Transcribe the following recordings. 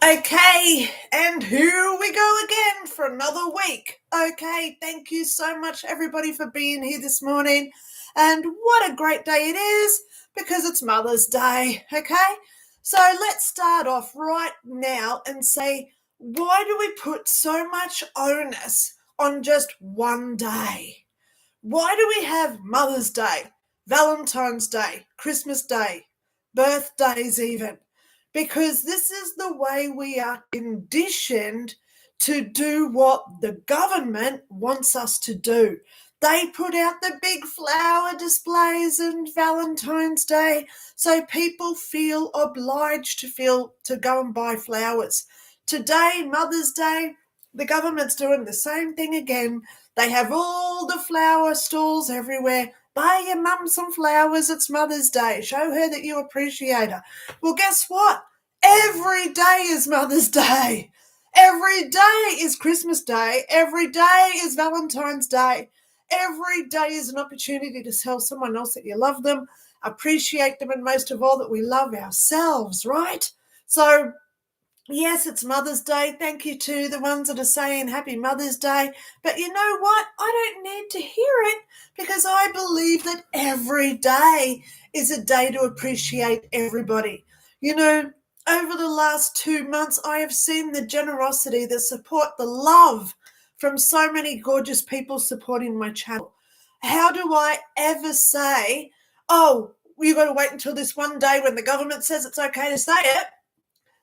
Okay, and here we go again for another week. Okay, thank you so much, everybody, for being here this morning. And what a great day it is because it's Mother's Day. Okay, so let's start off right now and say, why do we put so much onus on just one day? Why do we have Mother's Day, Valentine's Day, Christmas Day, birthdays even? Because this is the way we are conditioned to do what the government wants us to do. They put out the big flower displays on Valentine's Day, so people feel obliged to go and buy flowers. Today, Mother's Day, the government's doing the same thing again. They have all the flower stalls everywhere. Buy your mum some flowers, it's Mother's Day. Show her that you appreciate her. Well, guess what? Every day is Mother's Day. Every day is Christmas Day. Every day is Valentine's Day. Every day is an opportunity to tell someone else that you love them, appreciate them, and most of all, that we love ourselves, right? So, yes, it's Mother's Day. Thank you to the ones that are saying Happy Mother's Day. But you know what? I don't need to hear it because I believe that every day is a day to appreciate everybody. You know, over the last 2 months, I have seen the generosity, the support, the love from so many gorgeous people supporting my channel. How do I ever say, oh, you've got to wait until this one day when the government says it's okay to say it?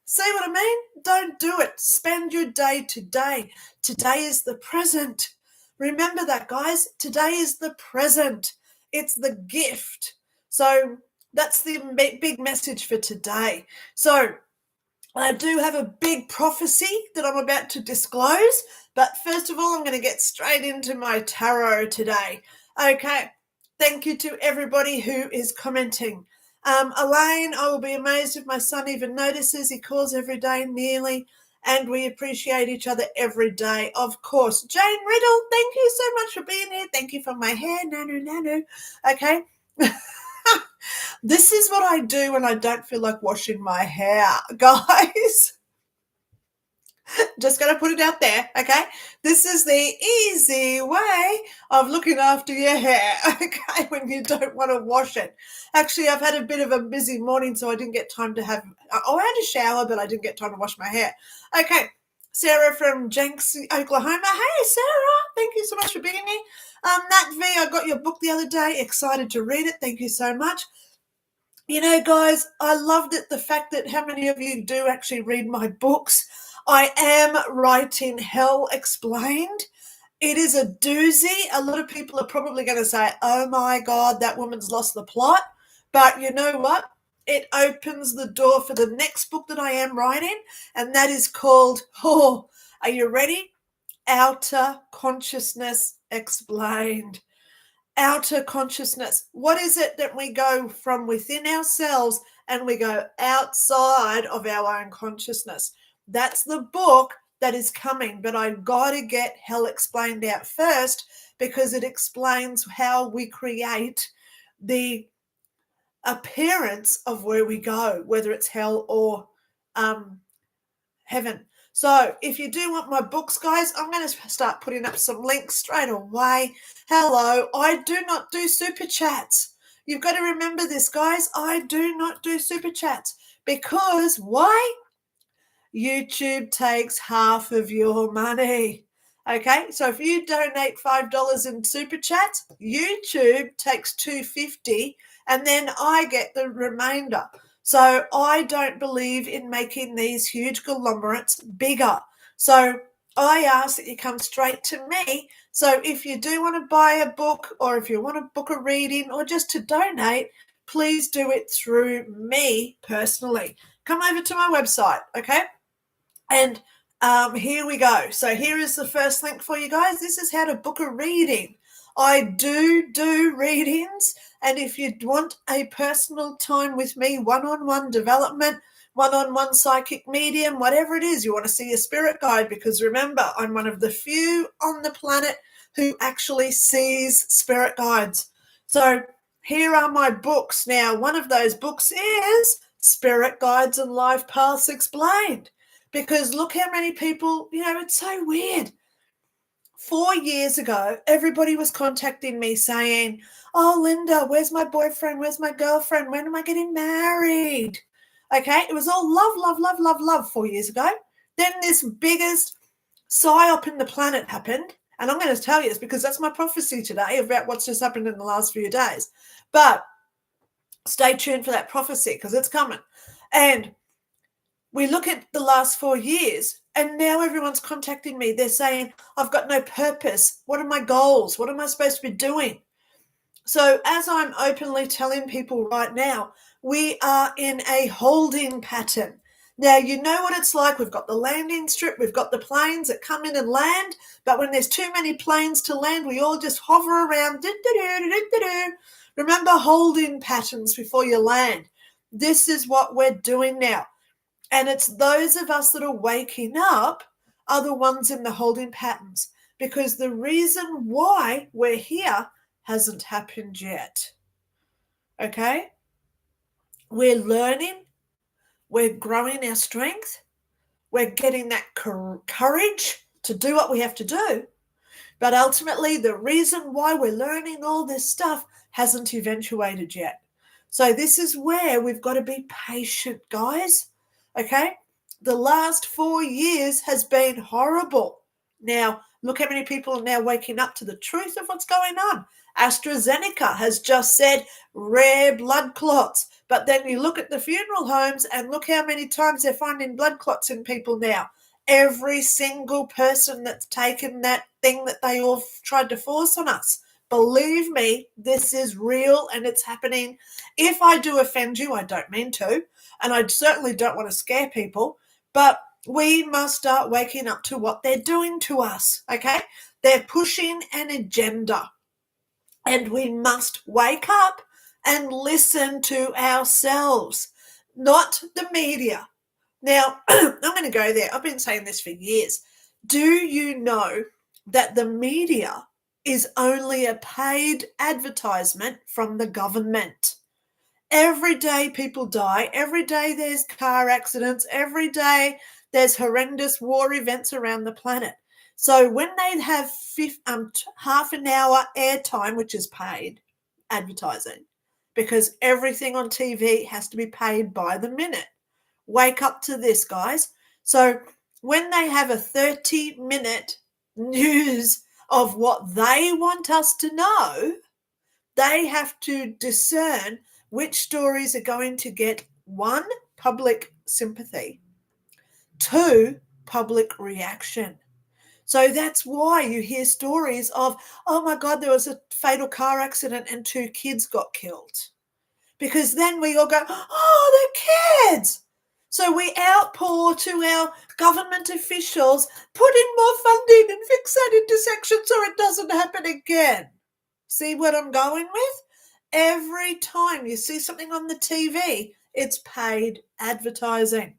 See what I mean? Don't do it. Spend your day today. Today is the present. Remember that, guys. Today is the present. It's the gift. So that's the big message for today. So I do have a big prophecy that I'm about to disclose. But first of all, I'm going to get straight into my tarot today. Okay. Thank you to everybody who is commenting. Elaine, I will be amazed if my son even notices. He calls every day nearly, and we appreciate each other every day, of course. Jane Riddle, thank you so much for being here. Thank you for my hair, nanu. Okay. This is what I do when I don't feel like washing my hair, guys. Just going to put it out there, okay? This is the easy way of looking after your hair, okay, when you don't want to wash it. Actually, I've had a bit of a busy morning, so I didn't get time to have – I had a shower, but I didn't get time to wash my hair. Okay, Sarah from Jenks, Oklahoma. Hey, Sarah, thank you so much for being here. Nat V, I got your book the other day. Excited to read it. Thank you so much. You know, guys, I loved it, the fact that how many of you do actually read my books. I am writing Hell Explained. It is a doozy. A lot of people are probably going to say, oh my God, that woman's lost the plot. But you know what? It opens the door for the next book that I am writing, and that is called, are you ready? Outer Consciousness Explained. Outer consciousness. What is it that we go from within ourselves and we go outside of our own consciousness? That's the book that is coming, but I've got to get Hell Explained out first because it explains how we create the appearance of where we go, whether it's hell or heaven. So if you do want my books, guys, I'm going to start putting up some links straight away. Hello, I do not do super chats. You've got to remember this, guys. I do not do super chats because why? YouTube takes half of your money. Okay, so if you donate $5 in super chats, YouTube takes $2.50 and then I get the remainder. So I don't believe in making these huge conglomerates bigger. So I ask that you come straight to me. So if you do want to buy a book or if you want to book a reading or just to donate, please do it through me personally. Come over to my website, okay? And here we go. So here is the first link for you guys. This is how to book a reading. I do readings, and if you want a personal time with me, one-on-one development, one-on-one psychic medium, whatever it is, you want to see a spirit guide, because remember, I'm one of the few on the planet who actually sees spirit guides. So here are my books. Now, one of those books is Spirit Guides and Life Paths Explained. Because look how many people, it's so weird. 4 years ago, everybody was contacting me saying, "Oh, Linda, where's my boyfriend? Where's my girlfriend? When am I getting married?" Okay, it was all love, love, love, love, love 4 years ago. Then this biggest psyop in the planet happened. And I'm going to tell you this because that's my prophecy today about what's just happened in the last few days. But stay tuned for that prophecy because it's coming. And we look at the last 4 years and now everyone's contacting me. They're saying, "I've got no purpose. What are my goals? What am I supposed to be doing?" So as I'm openly telling people right now, we are in a holding pattern. Now, you know what it's like. We've got the landing strip. We've got the planes that come in and land. But when there's too many planes to land, we all just hover around. Remember holding patterns before you land. This is what we're doing now. And it's those of us that are waking up are the ones in the holding patterns, because the reason why we're here hasn't happened yet. Okay? We're learning. We're growing our strength. We're getting that courage to do what we have to do. But ultimately, the reason why we're learning all this stuff hasn't eventuated yet. So this is where we've got to be patient, guys. Okay? The last 4 years has been horrible. Now, look how many people are now waking up to the truth of what's going on. AstraZeneca has just said rare blood clots. But then you look at the funeral homes and look how many times they're finding blood clots in people now. Every single person that's taken that thing that they all tried to force on us. Believe me, this is real and it's happening. If I do offend you, I don't mean to, and I certainly don't want to scare people, but we must start waking up to what they're doing to us, okay? They're pushing an agenda, and we must wake up and listen to ourselves, not the media. Now, I'm going to go there. I've been saying this for years. Do you know that the media is only a paid advertisement from the government? Every day people die. Every day there's car accidents. Every day there's horrendous war events around the planet. So when they have half an hour airtime, which is paid advertising, because everything on TV has to be paid by the minute. Wake up to this, guys. So when they have a 30-minute news of what they want us to know, they have to discern which stories are going to get 1, public sympathy, 2, public reaction. So that's why you hear stories of, "Oh my God, there was a fatal car accident and 2 kids got killed." Because then we all go, "Oh, they're kids." So we outpour to our government officials, "Put in more funding and fix that intersection so it doesn't happen again." See what I'm going with? Every time you see something on the TV, it's paid advertising.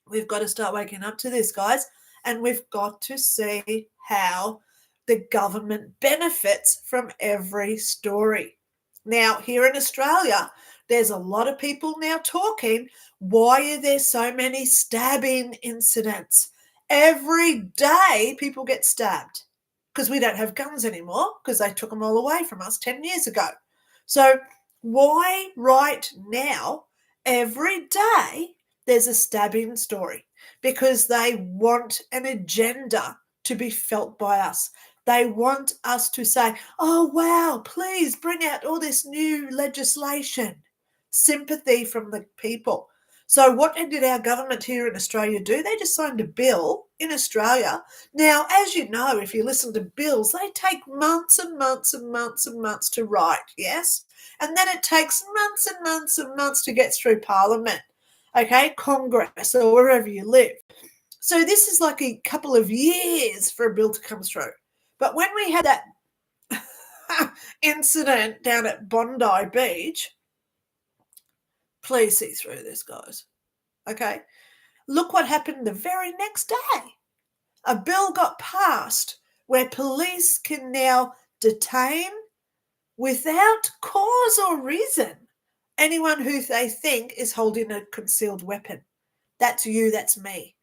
We've got to start waking up to this, guys, and we've got to see how the government benefits from every story. Now, here in Australia, there's a lot of people now talking, why are there so many stabbing incidents? Every day people get stabbed because we don't have guns anymore because they took them all away from us 10 years ago. So why right now, every day, there's a stabbing story? Because they want an agenda to be felt by us. They want us to say, "Oh, wow, please bring out all this new legislation." Sympathy from the people. So what did our government here in Australia do? They just signed a bill in Australia. Now, as you know, if you listen to bills, they take months and months and months and months to write, yes? And then it takes months and months and months to get through Parliament, okay, Congress, or wherever you live. So this is like a couple of years for a bill to come through. But when we had that incident down at Bondi Beach, please see through this, guys. Okay? Look what happened the very next day. A bill got passed where police can now detain without cause or reason anyone who they think is holding a concealed weapon. That's you, that's me.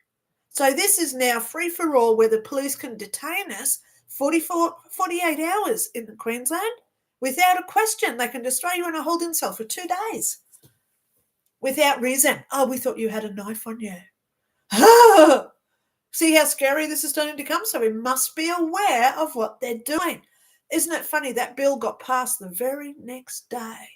So this is now free for all, where the police can detain us 48 hours in Queensland without a question. They can just throw you in a holding cell for 2 days without reason. Oh, we thought you had a knife on you. See how scary this is starting to come? So we must be aware of what they're doing. Isn't it funny that bill got passed the very next day,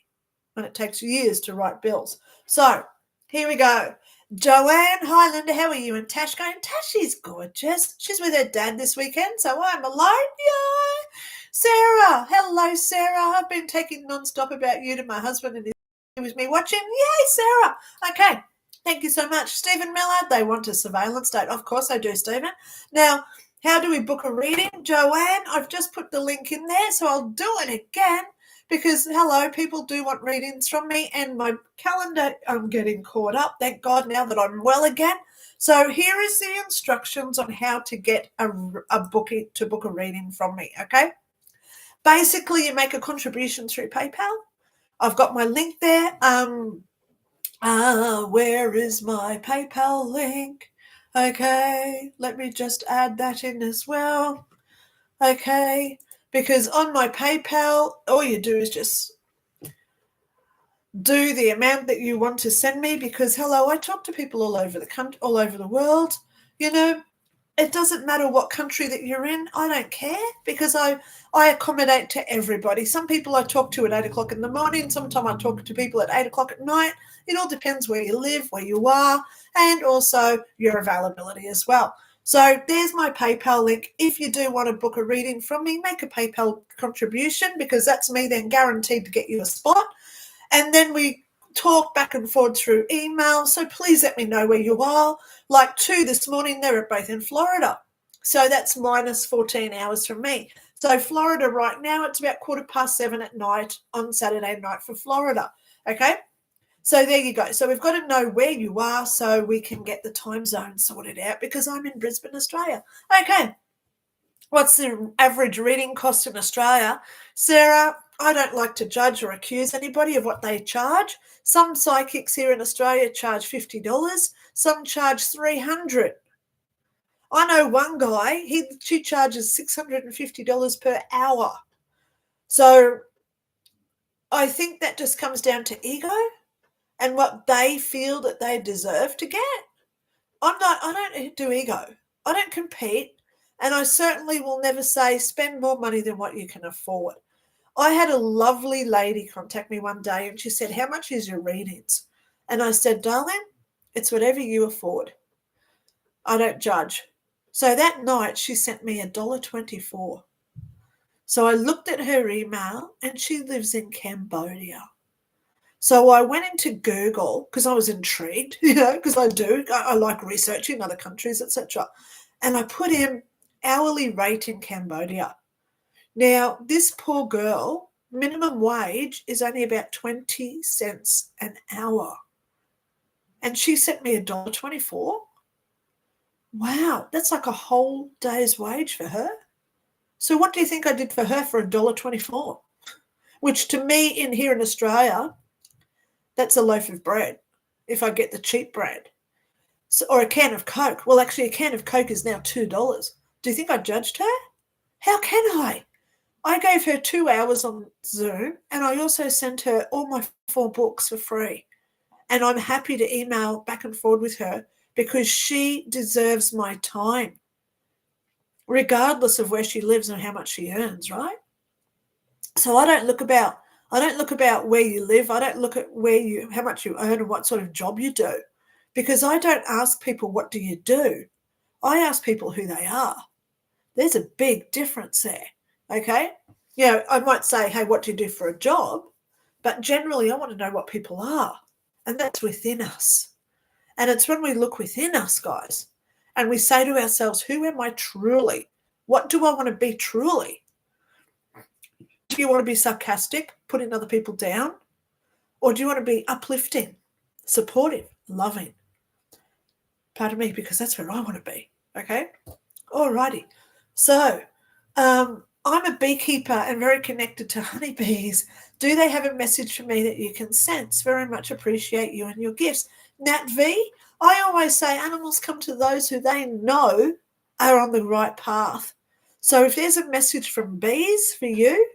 when it takes years to write bills? So here we go. Joanne, hi Linda, how are you? And Tash going, Tashy's gorgeous. She's with her dad this weekend, so I'm alone. Yay! Sarah, hello Sarah. I've been taking non-stop about you to my husband, and he was me watching. Yay, Sarah. Okay, thank you so much. Stephen Millard, they want a surveillance date. Of course I do, Stephen. Now, how do we book a reading? Joanne, I've just put the link in there, so I'll do it again. Because, hello, people do want readings from me, and my calendar, I'm getting caught up, thank God, now that I'm well again. So here is the instructions on how to get a booking, to book a reading from me, okay? Basically, you make a contribution through PayPal. I've got my link there. Where is my PayPal link? Okay, let me just add that in as well. Okay. Because on my PayPal, all you do is just do the amount that you want to send me, because, hello, I talk to people all over the country, all over the world. You know, it doesn't matter what country that you're in. I don't care, because I accommodate to everybody. Some people I talk to at 8 o'clock in the morning. Sometimes I talk to people at 8 o'clock at night. It all depends where you live, where you are, and also your availability as well. So there's my PayPal link. If you do want to book a reading from me, make a PayPal contribution, because that's me then guaranteed to get you a spot. And then we talk back and forth through email. So please let me know where you are. Like 2 this morning, they're both in Florida. So that's minus 14 hours from me. So Florida right now, it's about 7:15 at night on Saturday night for Florida. Okay. So there you go. So we've got to know where you are so we can get the time zone sorted out, because I'm in Brisbane, Australia. Okay. What's the average reading cost in Australia? Sarah, I don't like to judge or accuse anybody of what they charge. Some psychics here in Australia charge $50. Some charge $300. I know one guy, she charges $650 per hour. So I think that just comes down to ego and what they feel that they deserve to get. I don't do ego. I don't compete. And I certainly will never say spend more money than what you can afford. I had a lovely lady contact me one day, and she said, how much is your readings? And I said, darling, it's whatever you afford. I don't judge. So that night she sent me $1.24. So I looked at her email, and she lives in Cambodia. So I went into Google because I was intrigued, because I like researching other countries, etc. And I put in hourly rate in Cambodia. Now, this poor girl, minimum wage is only about 20 cents an hour. And she sent me $1.24. Wow, that's like a whole day's wage for her. So what do you think I did for her for $1.24? Which to me here in Australia, that's a loaf of bread if I get the cheap bread. So, or a can of Coke. Well, actually, a can of Coke is now $2. Do you think I judged her? How can I? I gave her 2 hours on Zoom, and I also sent her all my 4 books for free. And I'm happy to email back and forth with her, because she deserves my time, regardless of where she lives and how much she earns, right? So I don't look about where you live. I don't look at how much you earn and what sort of job you do, because I don't ask people, what do you do? I ask people who they are. There's a big difference there. Okay. I might say, hey, what do you do for a job? But generally I want to know what people are. And that's within us. And it's when we look within us, guys, and we say to ourselves, who am I truly? What do I want to be truly? Do you want to be sarcastic, putting other people down? Or do you want to be uplifting, supportive, loving? Pardon me, because that's where I want to be. Okay? Alrighty. So, I'm a beekeeper and very connected to honeybees. Do they have a message for me that you can sense? Very much appreciate you and your gifts. Nat V, I always say animals come to those who they know are on the right path. So if there's a message from bees for you,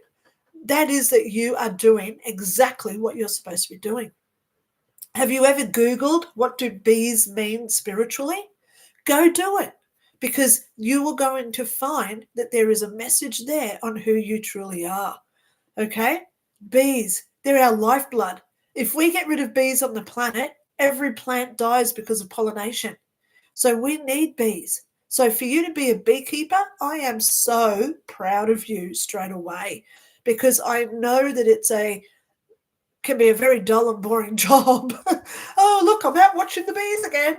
that is that you are doing exactly what you're supposed to be doing. Have you ever Googled what do bees mean spiritually? Go do it, because you are going to find that there is a message there on who you truly are. Okay? Bees, they're our lifeblood. If we get rid of bees on the planet, every plant dies because of pollination. So we need bees. So for you to be a beekeeper, I am so proud of you straight away, because I know that can be a very dull and boring job. Oh, look, I'm out watching the bees again.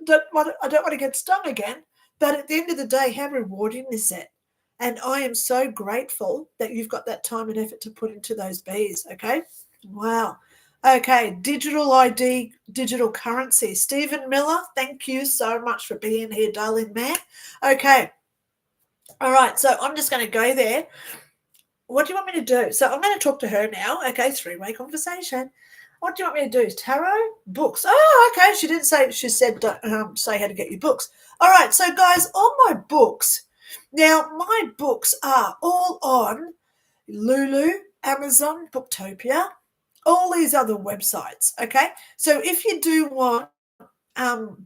I don't want to get stung again. But at the end of the day, how rewarding is it? And I am so grateful that you've got that time and effort to put into those bees, okay? Wow. Okay, digital ID, digital currency. Stephen Miller, thank you so much for being here, darling man. Okay. All right, so I'm just going to go there. What do you want me to do? So I'm going to talk to her now. Okay, three-way conversation. What do you want me to do? Tarot? Books. Oh, okay. She didn't say, she said say how to get your books. All right, so guys, all my books. Now, my books are all on Lulu, Amazon, Booktopia, all these other websites, okay? So if you do want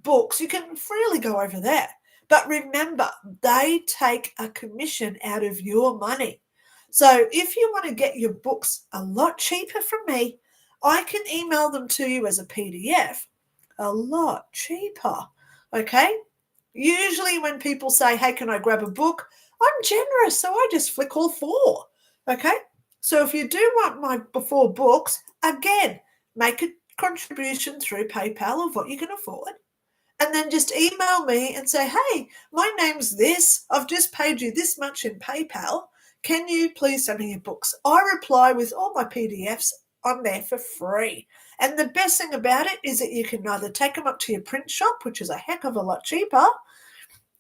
books, you can freely go over there. But remember, they take a commission out of your money. So if you want to get your books a lot cheaper from me, I can email them to you as a PDF a lot cheaper, okay? Usually when people say, hey, can I grab a book? I'm generous, so I just flick all four, okay? So if you do want my before books, again, make a contribution through PayPal of what you can afford. And then just email me and say, hey, my name's this. I've just paid you this much in PayPal. Can you please send me your books? I reply with all my PDFs on there for free. And the best thing about it is that you can either take them up to your print shop, which is a heck of a lot cheaper,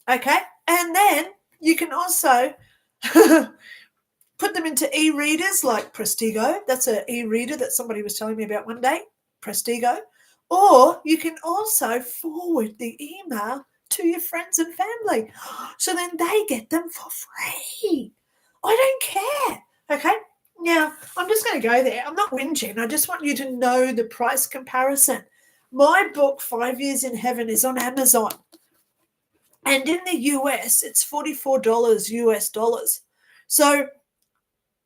okay? And then you can also put them into e-readers like Prestigo. That's an e-reader that somebody was telling me about one day, Prestigo. Or you can also forward the email to your friends and family. So then they get them for free. I don't care. Okay. Now, I'm just going to go there. I'm not whinging. I just want you to know the price comparison. My book, 5 Years in Heaven, is on Amazon. And in the US, it's $44 US dollars. So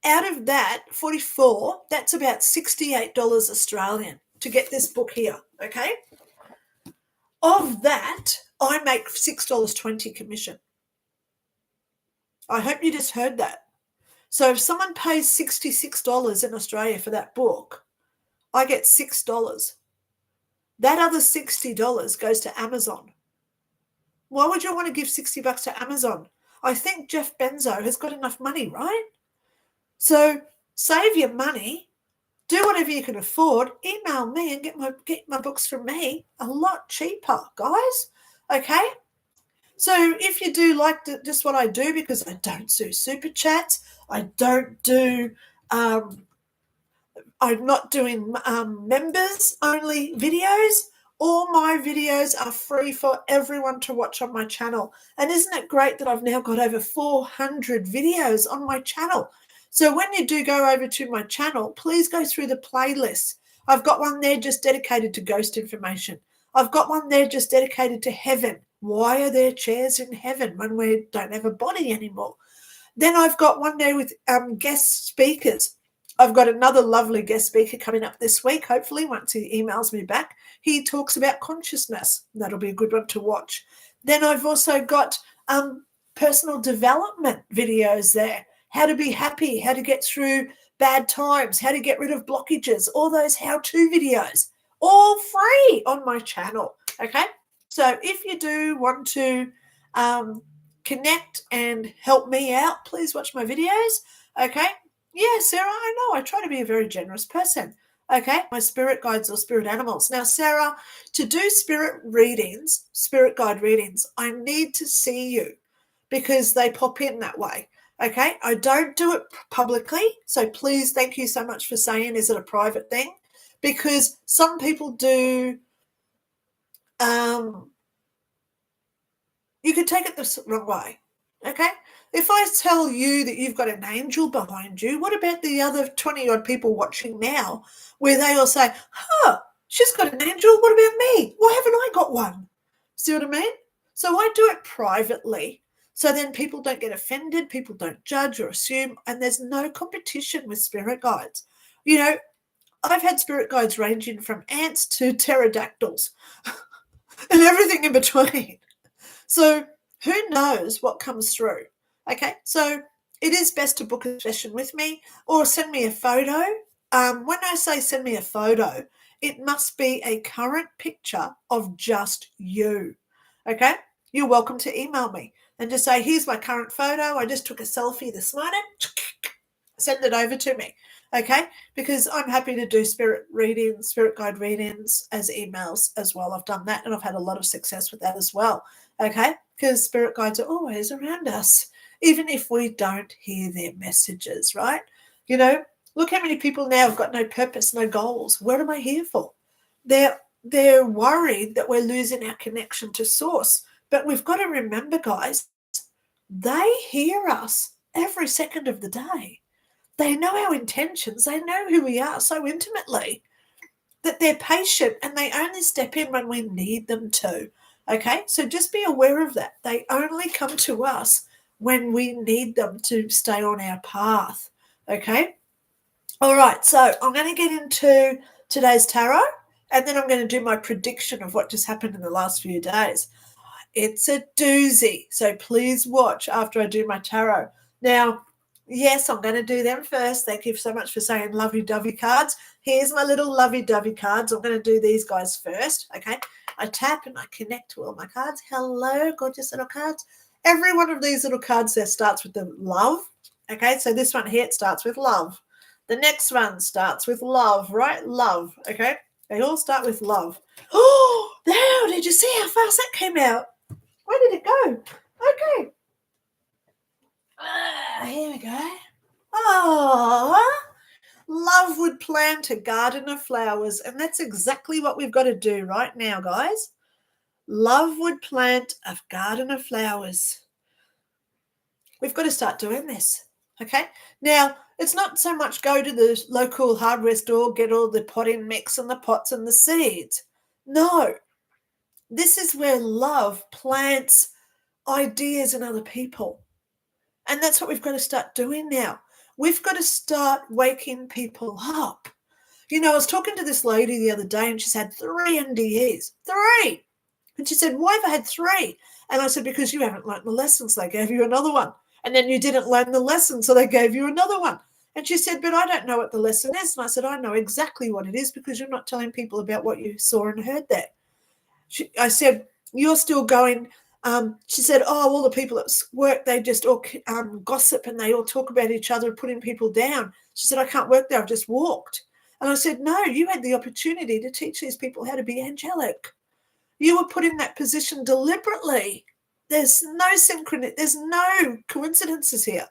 out of that, 44, that's about $68 Australian to get this book here, okay? Of that, I make $6.20 commission. I hope you just heard that. So if someone pays $66 in Australia for that book, I get $6. That other $60 goes to Amazon. Why would you want to give $60 to Amazon? I think Jeff Bezos has got enough money, right? So save your money, do whatever you can afford, email me and get my books from me a lot cheaper, guys. Okay? So if you do like just what I do, because I don't do super chats, I don't do I'm not doing members only videos. All my videos are free for everyone to watch on my channel. And isn't it great that I've now got over 400 videos on my channel? So when you do go over to my channel, please go through the playlist. I've got one there just dedicated to ghost information. I've got one there just dedicated to heaven. Why are there chairs in heaven when we don't have a body anymore? Then I've got one there with guest speakers. I've got another lovely guest speaker coming up this week, hopefully, once he emails me back. He talks about consciousness. That'll be a good one to watch. Then I've also got personal development videos there. How to be happy, how to get through bad times, how to get rid of blockages, all those how-to videos, all free on my channel, okay? So if you do want to connect and help me out, please watch my videos, okay? Yeah, Sarah, I know. I try to be a very generous person. Okay, my spirit guides or spirit animals. Now, Sarah, to do spirit guide readings, I need to see you because they pop in that way. Okay, I don't do it publicly. So please, thank you so much for saying, is it a private thing? Because some people do you could take it the wrong way. Okay? If I tell you that you've got an angel behind you, what about the other 20 odd people watching now where they all say, she's got an angel. What about me? Why haven't I got one? See what I mean? So I do it privately. So then people don't get offended, people don't judge or assume, and there's no competition with spirit guides. You know, I've had spirit guides ranging from ants to pterodactyls and everything in between. So who knows what comes through? Okay, so it is best to book a session with me or send me a photo. When I say send me a photo, it must be a current picture of just you. Okay, you're welcome to email me and just say, here's my current photo. I just took a selfie this morning. Send it over to me. Okay, because I'm happy to do spirit readings, spirit guide readings as emails as well. I've done that and I've had a lot of success with that as well. Okay, because spirit guides are always around us, even if we don't hear their messages, right? You know, look how many people now have got no purpose, no goals. What am I here for? They're worried that we're losing our connection to source. But we've got to remember, guys, they hear us every second of the day. They know our intentions. They know who we are so intimately that they're patient and they only step in when we need them to. Okay, so just be aware of that. They only come to us when we need them to stay on our path. Okay, all right, so I'm going to get into today's tarot and then I'm going to do my prediction of what just happened in the last few days. It's a doozy, so please watch after I do my tarot. Now, yes, I'm going to do them first. Thank you so much for saying lovey-dovey cards. Here's my little lovey-dovey cards. I'm going to do these guys first, okay? I tap and I connect to all my cards. Hello, gorgeous little cards. Every one of these little cards there starts with the love, okay? So this one here, it starts with love. The next one starts with love, right? Love, okay? They all start with love. Oh, now, did you see how fast that came out? Where did it go? Okay. Here we go. Oh, love would plant a garden of flowers. And that's exactly what we've got to do right now, guys. Love would plant a garden of flowers. We've got to start doing this. Okay. Now, it's not so much go to the local hardware store, get all the potting mix and the pots and the seeds. No. This is where love plants ideas in other people. And that's what we've got to start doing now. We've got to start waking people up. You know, I was talking to this lady the other day and she's had 3 NDEs. 3! And she said, why have I had 3? And I said, because you haven't learned the lessons. They gave you another one. And then you didn't learn the lesson, so they gave you another one. And she said, but I don't know what the lesson is. And I said, I know exactly what it is because you're not telling people about what you saw and heard there. I said, you're still going. She said, all the people at work, they just all gossip and they all talk about each other and putting people down. She said, I can't work there. I've just walked. And I said, no, you had the opportunity to teach these people how to be angelic. You were put in that position deliberately. There's no synchronicity. There's no coincidences here.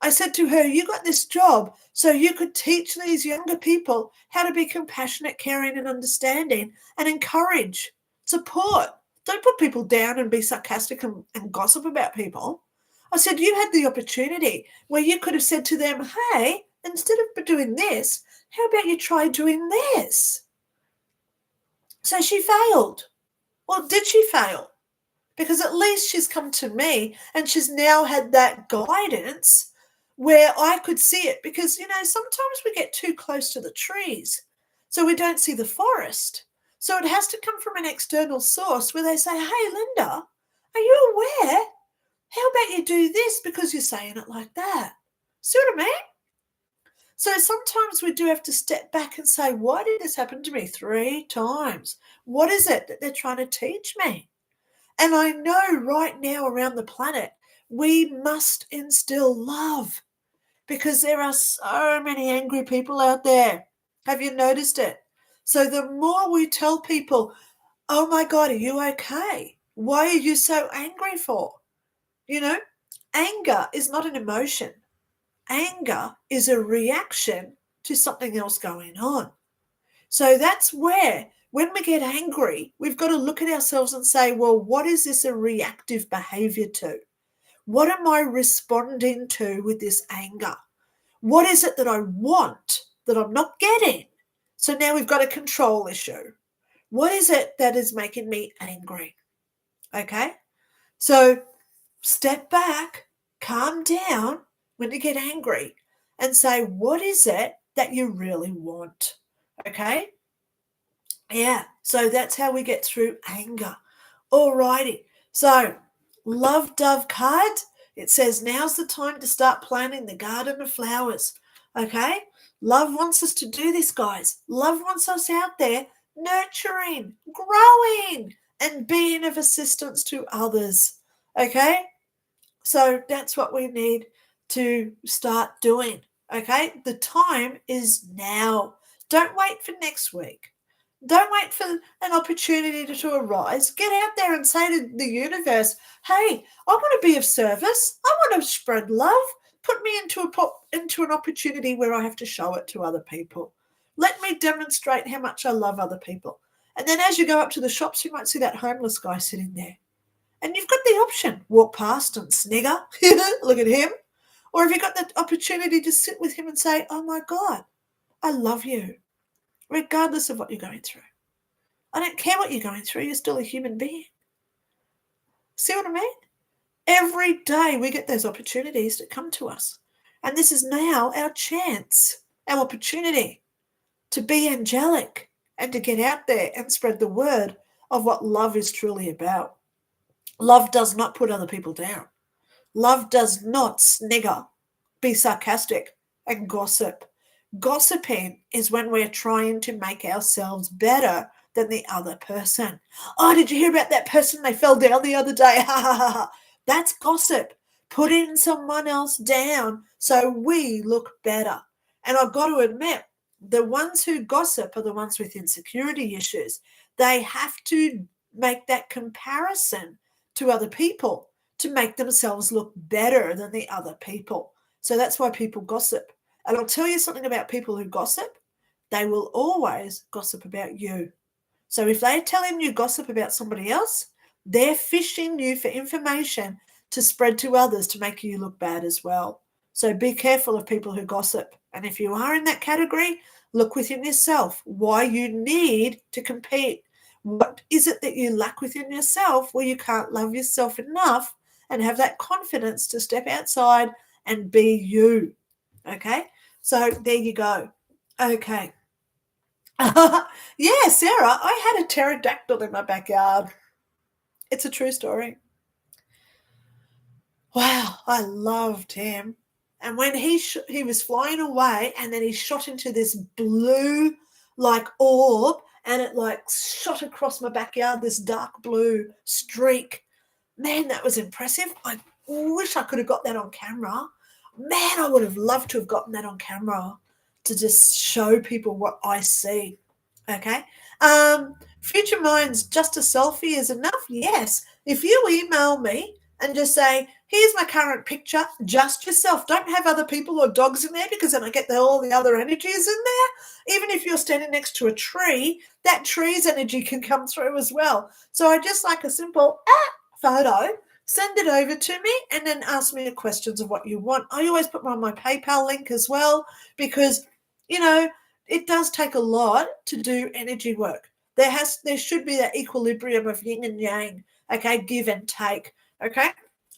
I said to her, you got this job so you could teach these younger people how to be compassionate, caring, and understanding and encourage, support. Don't put people down and be sarcastic and gossip about people. I said, you had the opportunity where you could have said to them, hey, instead of doing this, how about you try doing this? So she failed. Well, did she fail? Because at least she's come to me and she's now had that guidance where I could see it. Because, you know, sometimes we get too close to the trees, so we don't see the forest. So it has to come from an external source where they say, hey, Linda, are you aware? How about you do this because you're saying it like that? See what I mean? So sometimes we do have to step back and say, why did this happen to me 3 times? What is it that they're trying to teach me? And I know right now around the planet, we must instill love because there are so many angry people out there. Have you noticed it? So the more we tell people, oh my God, are you okay? Why are you so angry for? You know, anger is not an emotion. Anger is a reaction to something else going on. So that's where when we get angry, we've got to look at ourselves and say, well, what is this a reactive behavior to? What am I responding to with this anger? What is it that I want that I'm not getting? So now we've got a control issue. What is it that is making me angry? Okay? So step back, calm down when you get angry and say, what is it that you really want? Okay? Yeah, so that's how we get through anger. Alrighty, so love dove card. It says now's the time to start planting the garden of flowers. Okay, love wants us to do this, guys. Love wants us out there nurturing, growing, and being of assistance to others. Okay, so that's what we need to start doing. Okay, the time is now. Don't wait for next week. Don't wait for an opportunity to arise. Get out there and say to the universe, hey, I want to be of service. I want to spread love. Put me into an opportunity where I have to show it to other people. Let me demonstrate how much I love other people. And then as you go up to the shops, you might see that homeless guy sitting there. And you've got the option, walk past and snigger, look at him. Or have you got the opportunity to sit with him and say, oh my God, I love you, regardless of what you're going through. I don't care what you're going through. You're still a human being. See what I mean? Every day we get those opportunities that come to us. And this is now our chance, our opportunity to be angelic and to get out there and spread the word of what love is truly about. Love does not put other people down. Love does not snigger, be sarcastic, and gossip. Gossiping is when we're trying to make ourselves better than the other person. Oh, did you hear about that person? They fell down the other day. Ha ha ha ha. That's gossip. Putting someone else down so we look better. And I've got to admit, the ones who gossip are the ones with insecurity issues. They have to make that comparison to other people to make themselves look better than the other people. So that's why people gossip. And I'll tell you something about people who gossip. They will always gossip about you. So if they're telling you gossip about somebody else, they're fishing you for information to spread to others to make you look bad as well. So be careful of people who gossip. And if you are in that category, look within yourself why you need to compete. What is it that you lack within yourself where you can't love yourself enough and have that confidence to step outside and be you? Okay, so there you go. Okay. Yeah, Sarah, I had a pterodactyl in my backyard. It's a true story. Wow, I loved him. And when he was flying away and then he shot into this blue like orb and it like shot across my backyard, this dark blue streak. Man, that was impressive. I wish I could have got that on camera. Man, I would have loved to have gotten that on camera to just show people what I see. Okay. Future Minds, just a selfie is enough? Yes. If you email me and just say, here's my current picture, just yourself. Don't have other people or dogs in there because then I get all the other energies in there. Even if you're standing next to a tree, that tree's energy can come through as well. So I just like a simple photo, send it over to me and then ask me the questions of what you want. I always put on my PayPal link as well because, you know, it does take a lot to do energy work. There should be that equilibrium of yin and yang, okay, give and take, okay?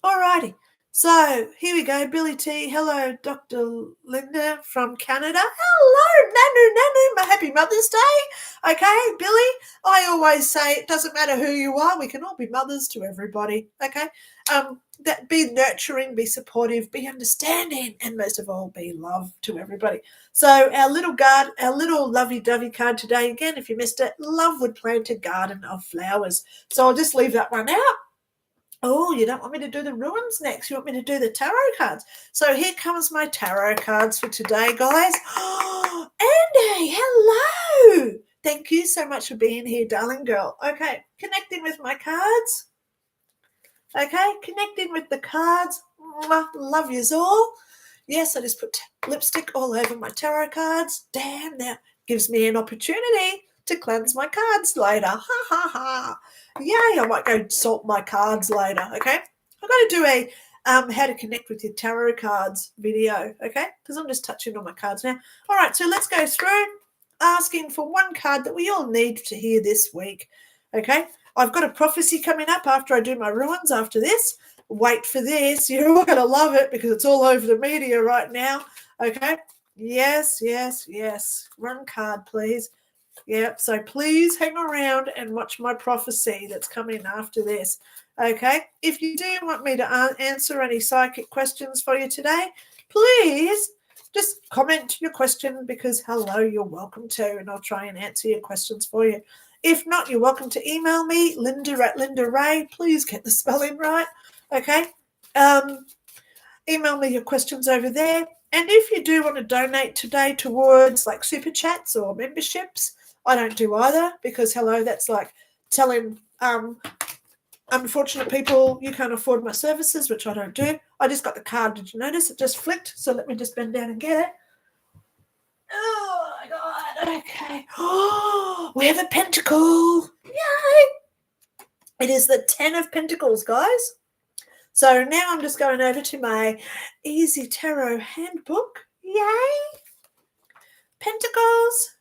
All righty. So here we go, Billy T. Hello, Dr. Lynda from Canada. Hello, Nanu, my happy Mother's Day. Okay, Billy, I always say it doesn't matter who you are. We can all be mothers to everybody, okay? That be nurturing, be supportive, be understanding, and most of all, be love to everybody. So our little lovey-dovey card today, again, if you missed it, love would plant a garden of flowers. So I'll just leave that one out. Oh, you don't want me to do the runes next. You want me to do the tarot cards. So here comes my tarot cards for today, guys. Oh, Andy, hello. Thank you so much for being here, darling girl. Okay, connecting with my cards. Okay, connecting with the cards. Love yous all. Yes, I just put lipstick all over my tarot cards. Damn, that gives me an opportunity to cleanse my cards later. Ha ha ha. Yay, I might go salt my cards later, okay? I'm going to do a how to connect with your tarot cards video, okay? Because I'm just touching on my cards now. All right, so let's go through asking for one card that we all need to hear this week, okay? I've got a prophecy coming up after I do my ruins after this. Wait for this. You're all going to love it because it's all over the media right now, okay? Yes, yes, yes. One card, please. Yep, so please hang around and watch my prophecy that's coming after this. Okay, if you do want me to answer any psychic questions for you today, please just comment your question because, hello, you're welcome to, and I'll try and answer your questions for you. If not, you're welcome to email me, Lynda@LyndaRay. Please get the spelling right, okay? Email me your questions over there. And if you do want to donate today towards like super chats or memberships, I don't do either because, hello, that's like telling unfortunate people you can't afford my services, which I don't do. I just got the card. Did you notice? It just flicked. So let me just bend down and get it. Oh, my God. Okay. Oh, we have a pentacle. Yay. It is the 10 of Pentacles, guys. So now I'm just going over to my Easy Tarot handbook. Yay. Pentacles.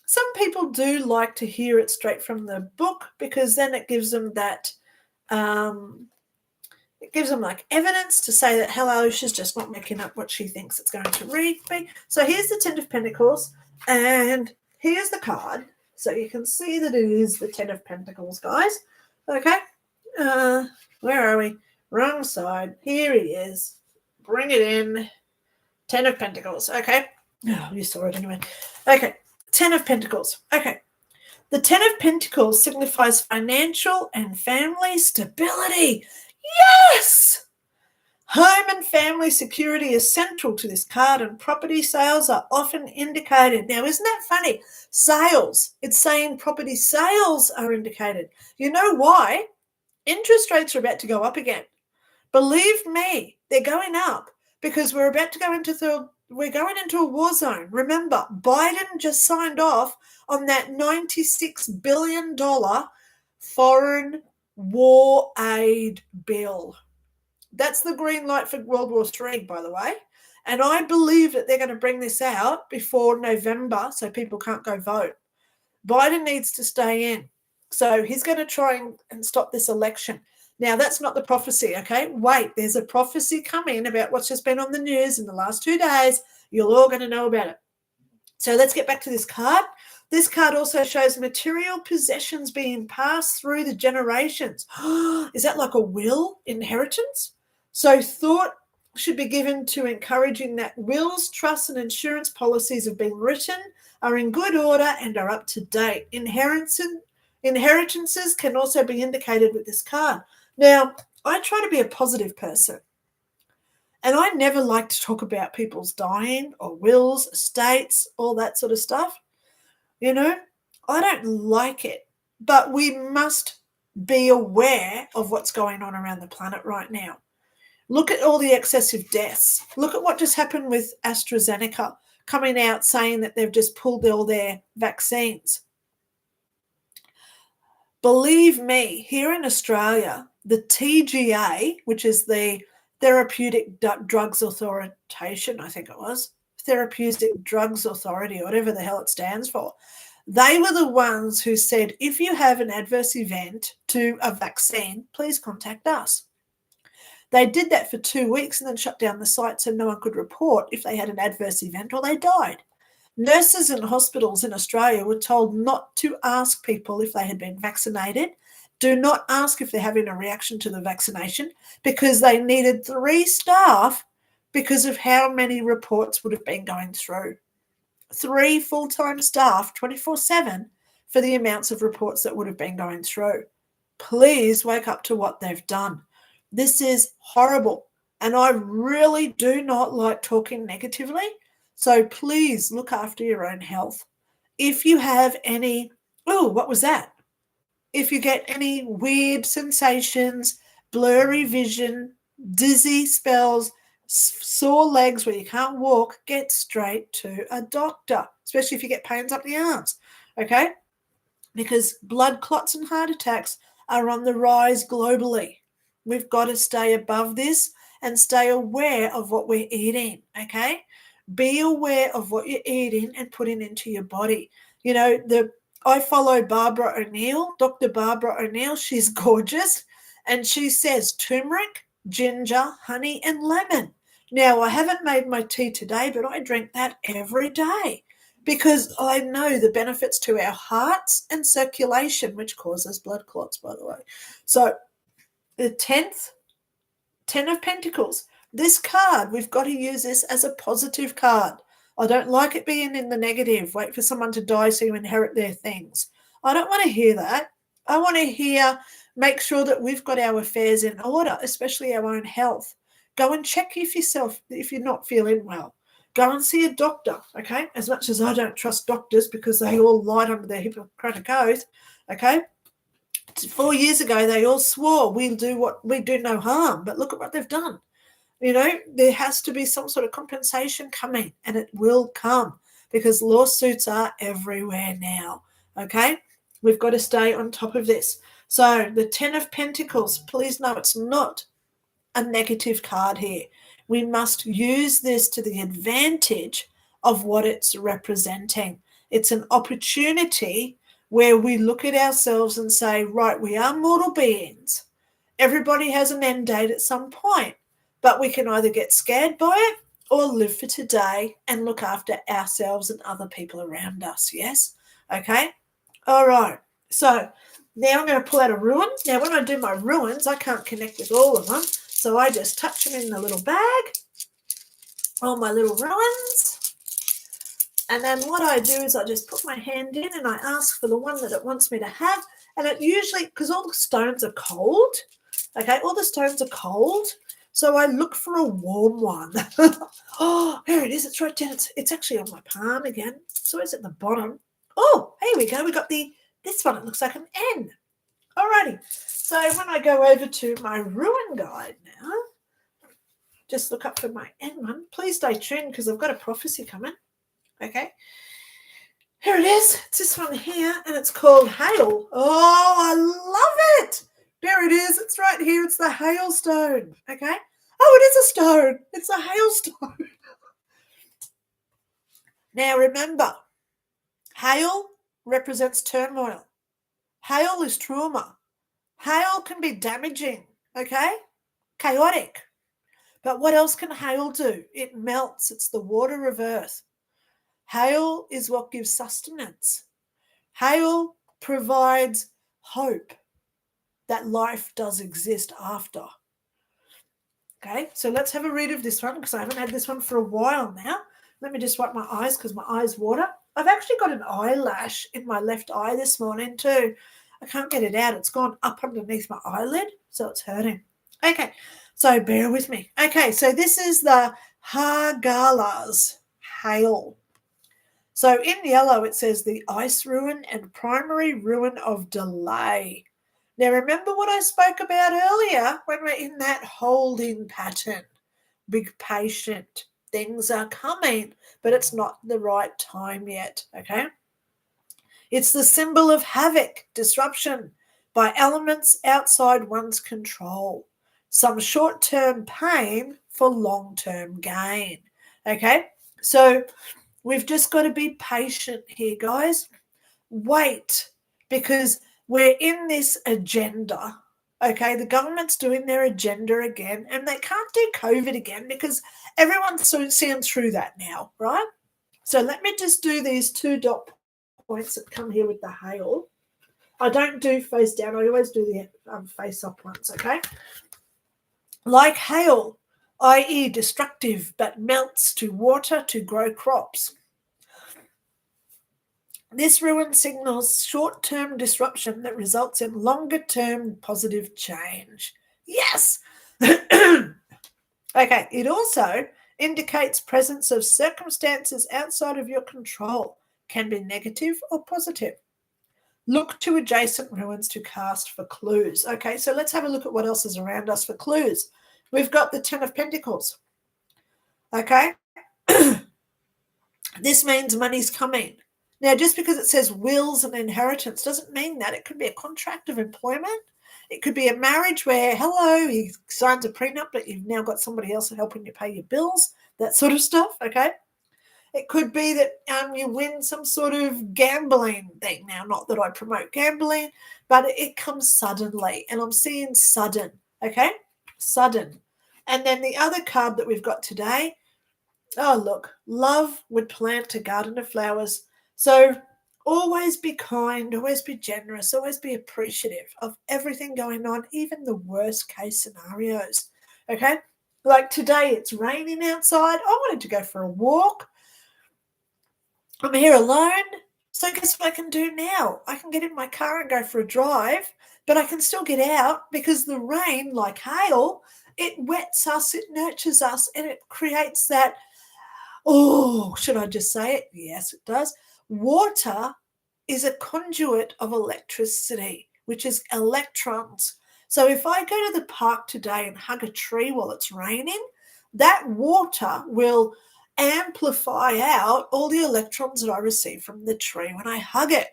Some people do like to hear it straight from the book because then it gives them that, it gives them like evidence to say that, hello, she's just not making up what she thinks it's going to read me. So here's the 10 of Pentacles and here's the card. So you can see that it is the 10 of Pentacles, guys. Okay. Where are we? Wrong side. Here he is. Bring it in. 10 of Pentacles. Okay. Oh, you saw it anyway. Okay. 10 of Pentacles. Okay. The 10 of Pentacles signifies financial and family stability. Yes! Home and family security is central to this card, and property sales are often indicated. Now, isn't that funny? Sales. It's saying property sales are indicated. You know why? Interest rates are about to go up again. Believe me, they're going up because we're about to go into we're going into a war zone. Remember, Biden just signed off on that $96 billion foreign war aid bill. That's the green light for World War III, by the way. And I believe that they're going to bring this out before November so people can't go vote. Biden needs to stay in. So he's going to try and stop this election. Now, that's not the prophecy, okay? Wait, there's a prophecy coming about what's just been on the news in the last 2 days. You're all going to know about it. So let's get back to this card. This card also shows material possessions being passed through the generations. Is that like a will, inheritance? So thought should be given to encouraging that wills, trusts, and insurance policies have been written, are in good order, and are up to date. Inheritances can also be indicated with this card. Now, I try to be a positive person, and I never like to talk about people's dying or wills, estates, all that sort of stuff. You know, I don't like it, but we must be aware of what's going on around the planet right now. Look at all the excessive deaths. Look at what just happened with AstraZeneca coming out saying that they've just pulled all their vaccines. Believe me, here in Australia, the TGA, which is the Therapeutic Drugs Authority, I think it was, Therapeutic Drugs Authority, or whatever the hell it stands for, they were the ones who said, if you have an adverse event to a vaccine, please contact us. They did that for 2 weeks and then shut down the site so no one could report if they had an adverse event or they died. Nurses in hospitals in Australia were told not to ask people if they had been vaccinated. Do not ask if they're having a reaction to the vaccination because they needed 3 staff because of how many reports would have been going through. 3 full-time staff, 24/7, for the amounts of reports that would have been going through. Please wake up to what they've done. This is horrible, and I really do not like talking negatively, so please look after your own health. If you have any, what was that? If you get any weird sensations, blurry vision, dizzy spells, sore legs where you can't walk, get straight to a doctor, especially if you get pains up the arms. okay? Because blood clots and heart attacks are on the rise globally. We've got to stay above this and stay aware of what we're eating, okay? Be aware of what you're eating and putting into your body. You know, I follow Barbara O'Neill, Dr. Barbara O'Neill. She's gorgeous. And she says turmeric, ginger, honey, and lemon. Now, I haven't made my tea today, but I drink that every day because I know the benefits to our hearts and circulation, which causes blood clots, by the way. So the 10 of Pentacles. This card, we've got to use this as a positive card. I don't like it being in the negative. Wait for someone to die so you inherit their things. I don't want to hear that. I want to hear, make sure that we've got our affairs in order, especially our own health. Go and check yourself if you're not feeling well. Go and see a doctor, okay? As much as I don't trust doctors because they all lied under their Hippocratic oath, okay? 4 years ago, they all swore we do no harm, but look at what they've done. You know, there has to be some sort of compensation coming, and it will come because lawsuits are everywhere now, okay? We've got to stay on top of this. So the 10 of Pentacles, please know it's not a negative card here. We must use this to the advantage of what it's representing. It's an opportunity where we look at ourselves and say, right, we are mortal beings. Everybody has an end date at some point, but we can either get scared by it or live for today and look after ourselves and other people around us. Yes? Okay? All right. So now I'm going to pull out a Rune. Now, when I do my runes, I can't connect with all of them. So I just touch them in the little bag, all my little runes. And then what I do is I just put my hand in and I ask for the one that it wants me to have. And it usually, because all the stones are cold, okay, all the stones are cold. So I look for a warm one. Oh, here it is. It's right down. It's actually on my palm again. So it's at the bottom. Oh, here we go. We got this one. It looks like an N. Alrighty. So when I go over to my Rune guide now, just look up for my N one. Please stay tuned because I've got a prophecy coming. Okay. Here it is. It's this one here, and it's called Hail. Oh, I love it. There it is. It's right here. It's the hailstone. Okay. Oh, it is a stone. It's a hailstone. Now, remember, hail represents turmoil. Hail is trauma. Hail can be damaging, okay? Chaotic. But what else can hail do? It melts. It's the water of earth. Hail is what gives sustenance. Hail provides hope that life does exist after. Okay, so let's have a read of this one because I haven't had this one for a while now. Let me just wipe my eyes because my eyes water. I've actually got an eyelash in my left eye this morning too. I can't get it out. It's gone up underneath my eyelid, so it's hurting. Okay, so bear with me. Okay, so this is the Hagalas Hail. So in yellow, it says the ice rune and primary rune of delay. Now, remember what I spoke about earlier when we're in that holding pattern. Be patient. Things are coming, but it's not the right time yet, okay? It's the symbol of havoc, disruption by elements outside one's control. Some short-term pain for long-term gain, okay? So we've just got to be patient here, guys. Wait, because we're in this agenda, okay? The government's doing their agenda again, and they can't do COVID again because everyone's seeing through that now, right? So let me just do these 2 dot points that come here with the hail. I don't do face down. I always do the face up ones, okay? Like hail, i.e. destructive, but melts to water to grow crops. This rune signals short-term disruption that results in longer-term positive change. Yes! Okay, it also indicates presence of circumstances outside of your control, can be negative or positive. Look to adjacent ruins to cast for clues. Okay, so let's have a look at what else is around us for clues. We've got the 10 of Pentacles. Okay, this means money's coming. Now, just because it says wills and inheritance doesn't mean that. It could be a contract of employment. It could be a marriage where, hello, he signs a prenup, but you've now got somebody else helping you pay your bills, that sort of stuff, okay? It could be that you win some sort of gambling thing. Now, not that I promote gambling, but it comes suddenly, and I'm seeing sudden, okay? Sudden. And then the other card that we've got today, oh, look, love would plant a garden of flowers. So always be kind, always be generous, always be appreciative of everything going on, even the worst case scenarios, okay? Like today, it's raining outside. I wanted to go for a walk. I'm here alone, so guess what I can do now? I can get in my car and go for a drive, but I can still get out because the rain, like hail, it wets us, it nurtures us, and it creates that, oh, should I just say it? Yes, it does. Water is a conduit of electricity, which is electrons. So if I go to the park today and hug a tree while it's raining, that water will amplify out all the electrons that I receive from the tree when I hug it.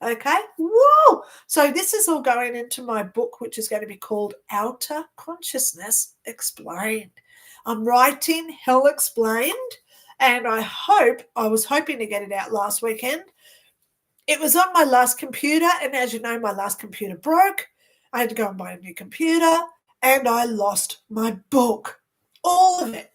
Okay? Whoa! So this is all going into my book, which is going to be called Outer Consciousness Explained. I'm writing Hell Explained, and I was hoping to get it out last weekend. It was on my last computer, and as you know, my last computer broke. I had to go and buy a new computer, and I lost my book. All of it.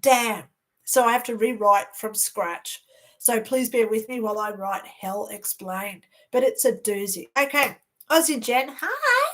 Damn. So I have to rewrite from scratch. So please bear with me while I write Hell Explained. But it's a doozy. Okay. Aussie Jen, hi.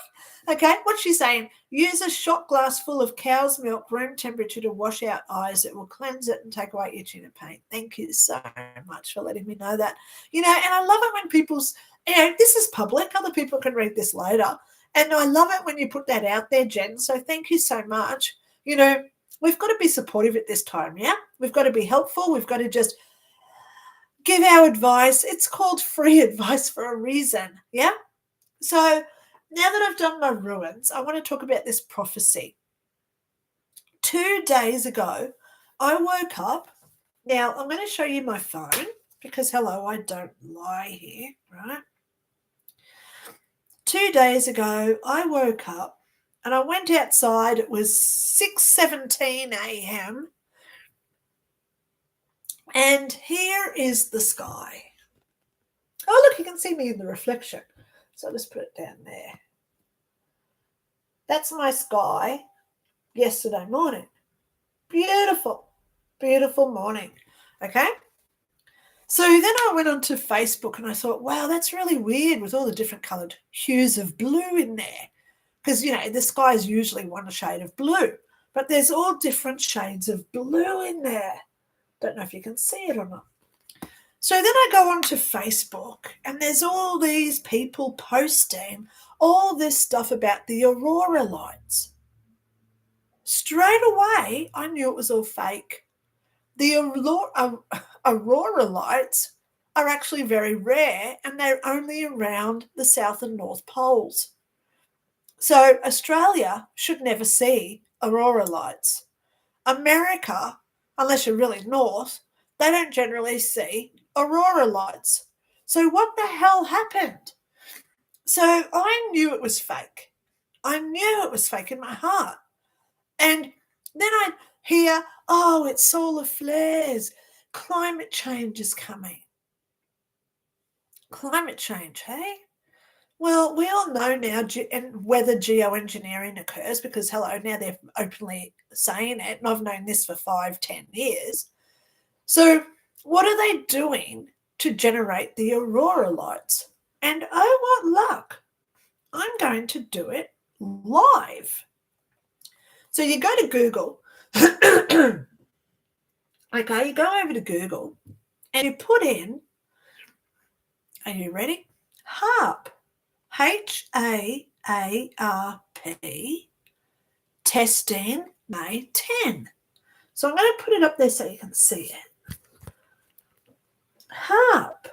Okay, what's she saying? Use a shot glass full of cow's milk, room temperature, to wash out eyes. It will cleanse it and take away itching and pain. Thank you so much for letting me know that. And I love it when people's, this is public. Other people can read this later. And I love it when you put that out there, Jen. So thank you so much. We've got to be supportive at this time, yeah? We've got to be helpful. We've got to just give our advice. It's called free advice for a reason, yeah? So now that I've done my ruins, I want to talk about this prophecy. 2 days ago, I woke up. Now, I'm going to show you my phone because, hello, I don't lie here, right? 2 days ago, I woke up and I went outside. It was 6:17 a.m. And here is the sky. Oh, look, you can see me in the reflection. So I'll just put it down there. That's my sky yesterday morning. Beautiful, beautiful morning. Okay. So then I went onto Facebook and I thought, wow, that's really weird with all the different coloured hues of blue in there. Because, the sky is usually one shade of blue, but there's all different shades of blue in there. Don't know if you can see it or not. So then I go onto Facebook and there's all these people posting all this stuff about the aurora lights. Straight away, I knew it was all fake. The aurora lights are actually very rare and they're only around the South and North Poles. So Australia should never see aurora lights. America, unless you're really north, they don't generally see aurora lights. So what the hell happened? So I knew it was fake. I knew it was fake in my heart. And then I hear, oh, it's solar flares. Climate change is coming. Climate change, hey? Well, we all know now whether geoengineering occurs because, hello, now they're openly saying it, and I've known this for 5-10 years. So what are they doing to generate the aurora lights? And oh, what luck, I'm going to do it live. So you go to Google. Okay, you go over to Google and you put in, are you ready? HAARP. HAARP, testing May 10. So I'm going to put it up there so you can see it. HAARP.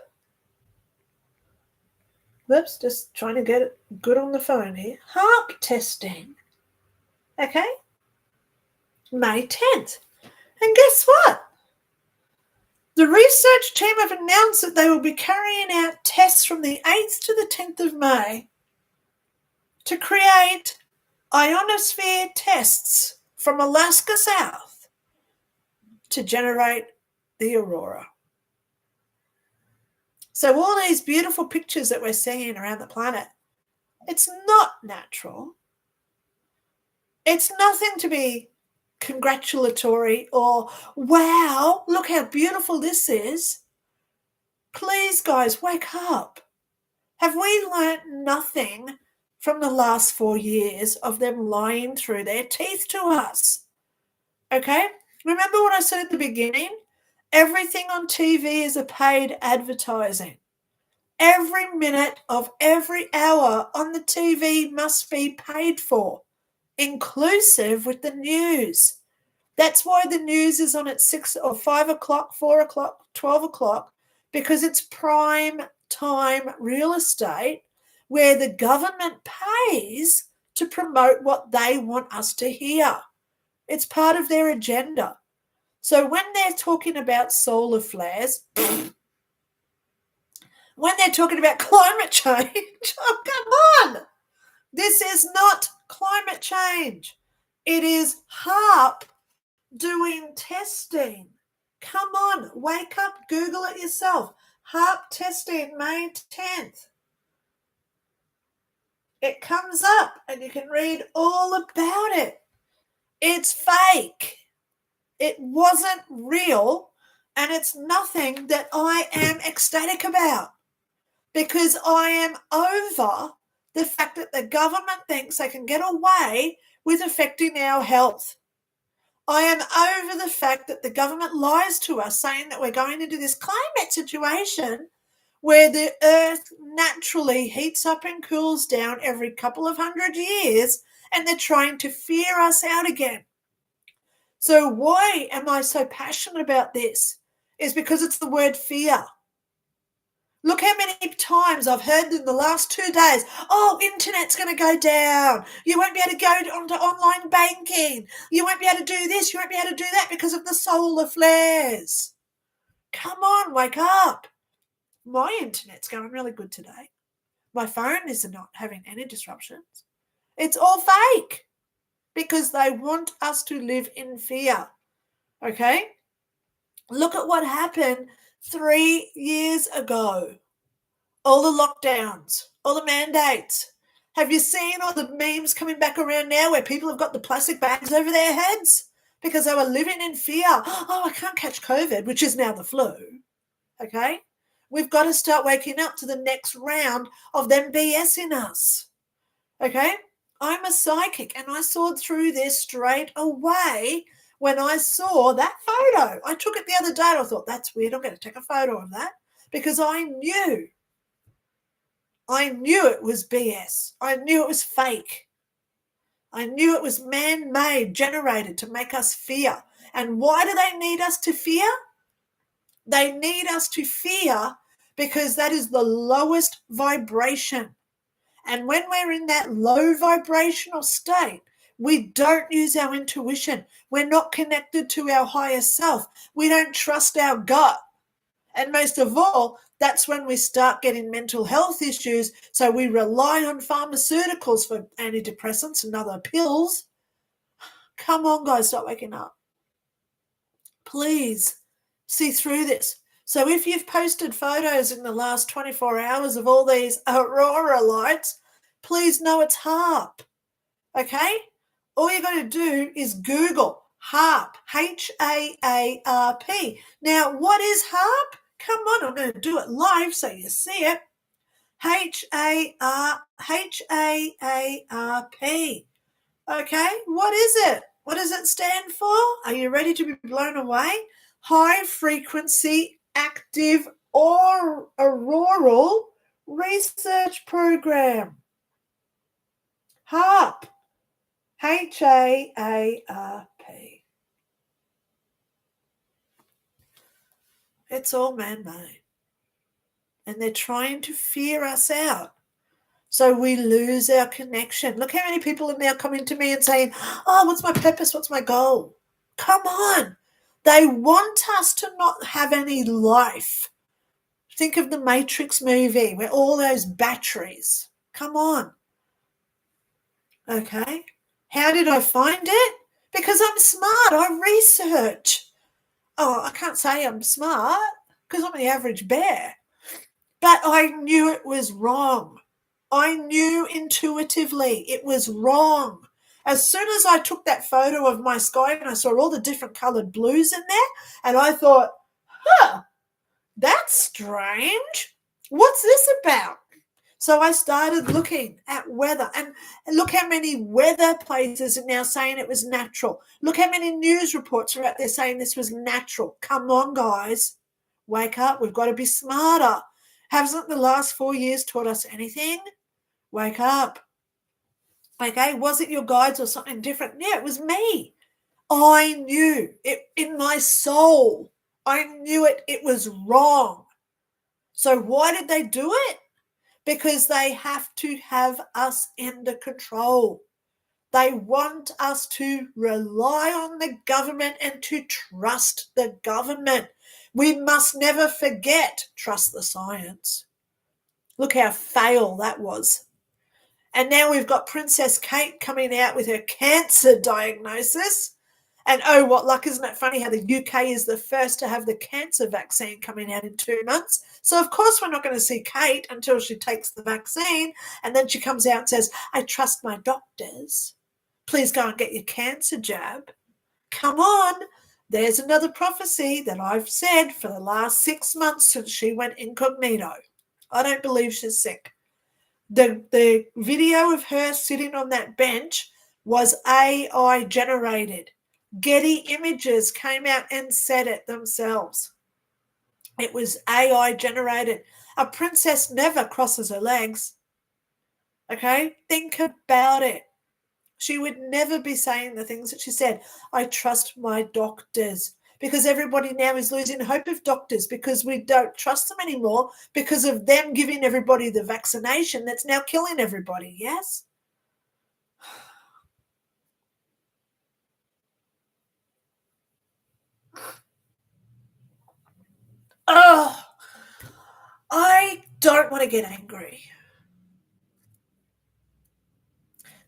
Whoops, just trying to get it good on the phone here. HAARP testing. Okay? May 10th. And guess what? The research team have announced that they will be carrying out tests from the 8th to the 10th of May to create ionosphere tests from Alaska south to generate the aurora. So all these beautiful pictures that we're seeing around the planet, it's not natural. It's nothing to be congratulatory or, wow, look how beautiful this is. Please, guys, wake up. Have we learnt nothing from the last 4 years of them lying through their teeth to us? Okay? Remember what I said at the beginning? Everything on TV is a paid advertising. Every minute of every hour on the TV must be paid for, inclusive with the news. That's why the news is on at 6 or 5 o'clock, 4 o'clock, 12 o'clock, because it's prime time real estate where the government pays to promote what they want us to hear. It's part of their agenda. So when they're talking about solar flares, when they're talking about climate change, oh, come on. This is not climate change. It is HARP doing testing. Come on, wake up, Google it yourself. HARP testing, May 10th. It comes up and you can read all about it. It's fake. It wasn't real, and it's nothing that I am ecstatic about, because I am over the fact that the government thinks they can get away with affecting our health. I am over the fact that the government lies to us, saying that we're going into this climate situation where the earth naturally heats up and cools down every couple of 100 years, and they're trying to fear us out again. So why am I so passionate about this? Is because it's the word fear. Look how many times I've heard in the last 2 days, oh, internet's going to go down. You won't be able to go onto online banking. You won't be able to do this. You won't be able to do that because of the solar flares. Come on, wake up. My internet's going really good today. My phone is not having any disruptions. It's all fake because they want us to live in fear. Okay? Look at what happened 3 years ago. All the lockdowns, all the mandates. Have you seen all the memes coming back around now where people have got the plastic bags over their heads because they were living in fear? Oh, I can't catch COVID, which is now the flu. Okay? We've got to start waking up to the next round of them BSing us. Okay? I'm a psychic, and I saw through this straight away when I saw that photo. I took it the other day and I thought, that's weird. I'm going to take a photo of that because I knew it was BS. I knew it was fake. I knew it was man-made, generated to make us fear. And why do they need us to fear? They need us to fear because that is the lowest vibration. And when we're in that low vibrational state, we don't use our intuition. We're not connected to our higher self. We don't trust our gut. And most of all, that's when we start getting mental health issues. So we rely on pharmaceuticals for antidepressants and other pills. Come on, guys, start waking up. Please see through this. So if you've posted photos in the last 24 hours of all these aurora lights, please know it's HARP. Okay? All you got to do is Google HARP, H-A-A-R-P. Now, what is HARP? Come on, I'm going to do it live so you see it. H-A-R-P. Okay, what is it? What does it stand for? Are you ready to be blown away? High Frequency Active Auroral Research Program. HARP. H-A-A-R-P. It's all man-made. And they're trying to fear us out. So we lose our connection. Look how many people are now coming to me and saying, oh, what's my purpose? What's my goal? Come on. They want us to not have any life. Think of the Matrix movie where all those batteries. Come on. Okay. How did I find it? Because I'm smart. I research. Oh, I can't say I'm smart because I'm the average bear. But I knew it was wrong. I knew intuitively it was wrong. As soon as I took that photo of my sky and I saw all the different coloured blues in there, and I thought, that's strange. What's this about? So I started looking at weather, and look how many weather places are now saying it was natural. Look how many news reports are out there saying this was natural. Come on, guys. Wake up. We've got to be smarter. Hasn't the last 4 years taught us anything? Wake up. Okay, was it your guides or something different? Yeah, it was me. I knew it in my soul. I knew it. It was wrong. So why did they do it? Because they have to have us under control. They want us to rely on the government and to trust the government. We must never forget, trust the science. Look how fail that was. And now we've got Princess Kate coming out with her cancer diagnosis. And oh, what luck, isn't it funny how the UK is the first to have the cancer vaccine coming out in 2 months? So, of course, we're not going to see Kate until she takes the vaccine. And then she comes out and says, I trust my doctors. Please go and get your cancer jab. Come on. There's another prophecy that I've said for the last 6 months since she went incognito. I don't believe she's sick. The video of her sitting on that bench was AI generated. Getty Images came out and said it themselves. It was AI generated. A princess never crosses her legs. Okay? Think about it. She would never be saying the things that she said. I trust my doctors. Because everybody now is losing hope of doctors because we don't trust them anymore because of them giving everybody the vaccination that's now killing everybody, yes? Oh, I don't want to get angry.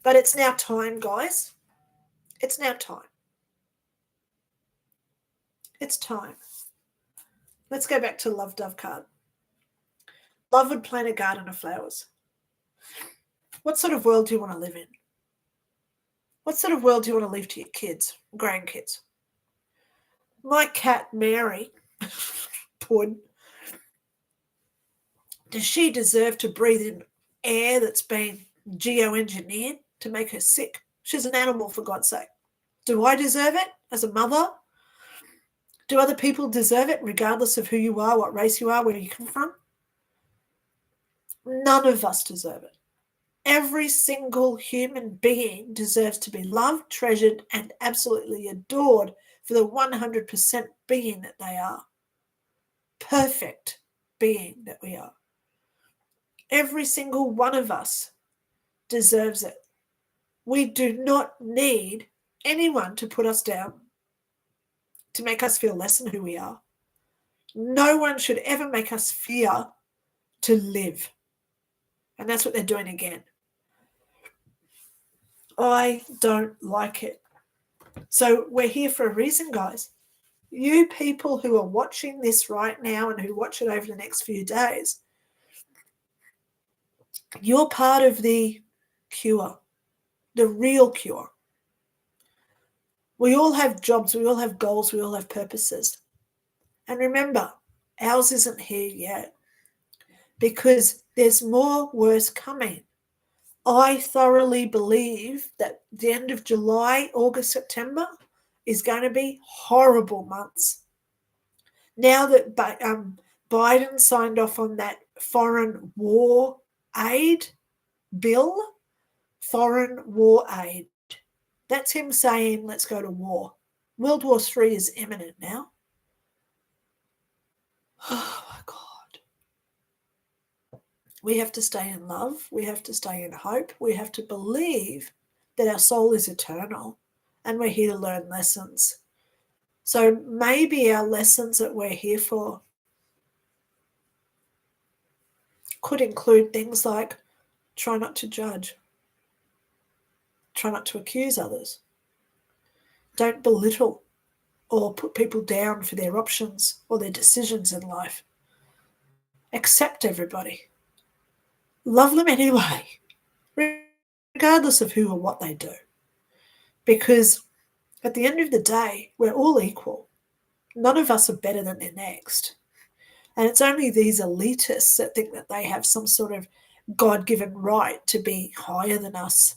But it's now time, guys. It's now time. It's time. Let's go back to Love Dove card. Love would plant a garden of flowers. What sort of world do you want to live in? What sort of world do you want to leave to your kids, grandkids? My cat, Mary, Pud, does she deserve to breathe in air that's been geoengineered to make her sick? She's an animal, for God's sake. Do I deserve it as a mother? Do other people deserve it, regardless of who you are, what race you are, where you come from? None of us deserve it. Every single human being deserves to be loved, treasured, and absolutely adored for the 100% being that they are. Perfect being that we are. Every single one of us deserves it. We do not need anyone to put us down, to make us feel less than who we are. No one should ever make us fear to live. And that's what they're doing again. I don't like it. So we're here for a reason, guys. You people who are watching this right now and who watch it over the next few days, you're part of the cure, the real cure. We all have jobs, we all have goals, we all have purposes. And remember, ours isn't here yet because there's more worse coming. I thoroughly believe that the end of July, August, September is going to be horrible months. Now that Biden signed off on that foreign war aid bill, foreign war aid, that's him saying, let's go to war. World War III is imminent now. Oh, my God. We have to stay in love. We have to stay in hope. We have to believe that our soul is eternal and we're here to learn lessons. So maybe our lessons that we're here for could include things like try not to judge, try not to accuse others, don't belittle or put people down for their options or their decisions in life. Accept everybody. Love them anyway, regardless of who or what they do. Because at the end of the day, we're all equal. None of us are better than the next. And it's only these elitists that think that they have some sort of God-given right to be higher than us.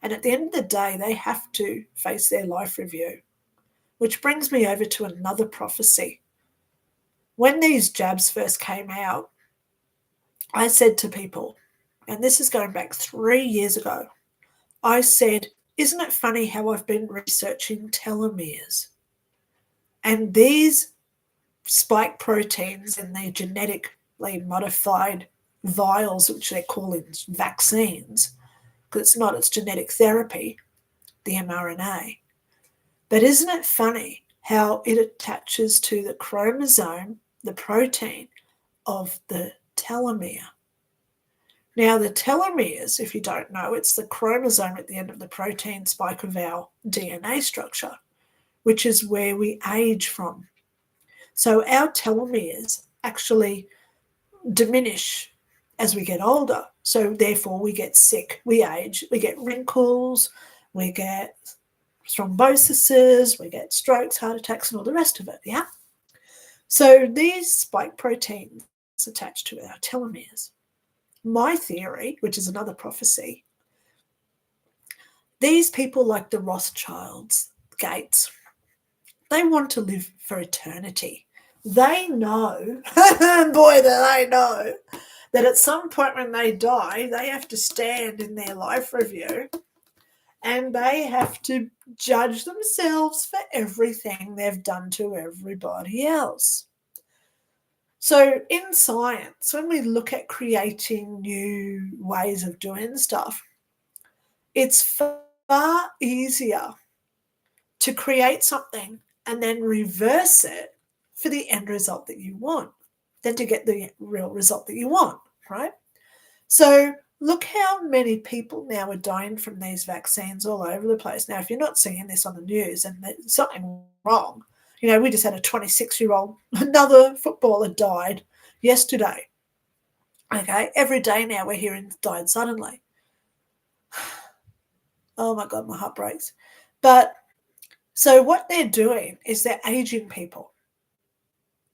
And at the end of the day, they have to face their life review. Which brings me over to another prophecy. When these jabs first came out, I said to people, and this is going back 3 years ago, I said, isn't it funny how I've been researching telomeres? And these spike proteins in the genetically modified vials, which they're calling vaccines, because it's genetic therapy, the mRNA. But isn't it funny how it attaches to the chromosome, the protein of the telomere? Now, the telomeres, if you don't know, it's the chromosome at the end of the protein spike of our DNA structure, which is where we age from. So our telomeres actually diminish as we get older. So therefore we get sick, we age, we get wrinkles, we get thromboses, we get strokes, heart attacks, and all the rest of it, yeah? So these spike proteins attached to our telomeres. My theory, which is another prophecy, these people like the Rothschilds, Gates, they want to live for eternity. They know, boy, do they know, that at some point when they die, they have to stand in their life review and they have to judge themselves for everything they've done to everybody else. So in science, when we look at creating new ways of doing stuff, it's far easier to create something and then reverse it for the end result that you want than to get the real result that you want, right? So look how many people now are dying from these vaccines all over the place. Now, if you're not seeing this on the news and there's something wrong, you know, we just had a 26-year-old, another footballer died yesterday. Okay, every day now we're hearing died suddenly. Oh my God, my heart breaks. But so what they're doing is they're aging people.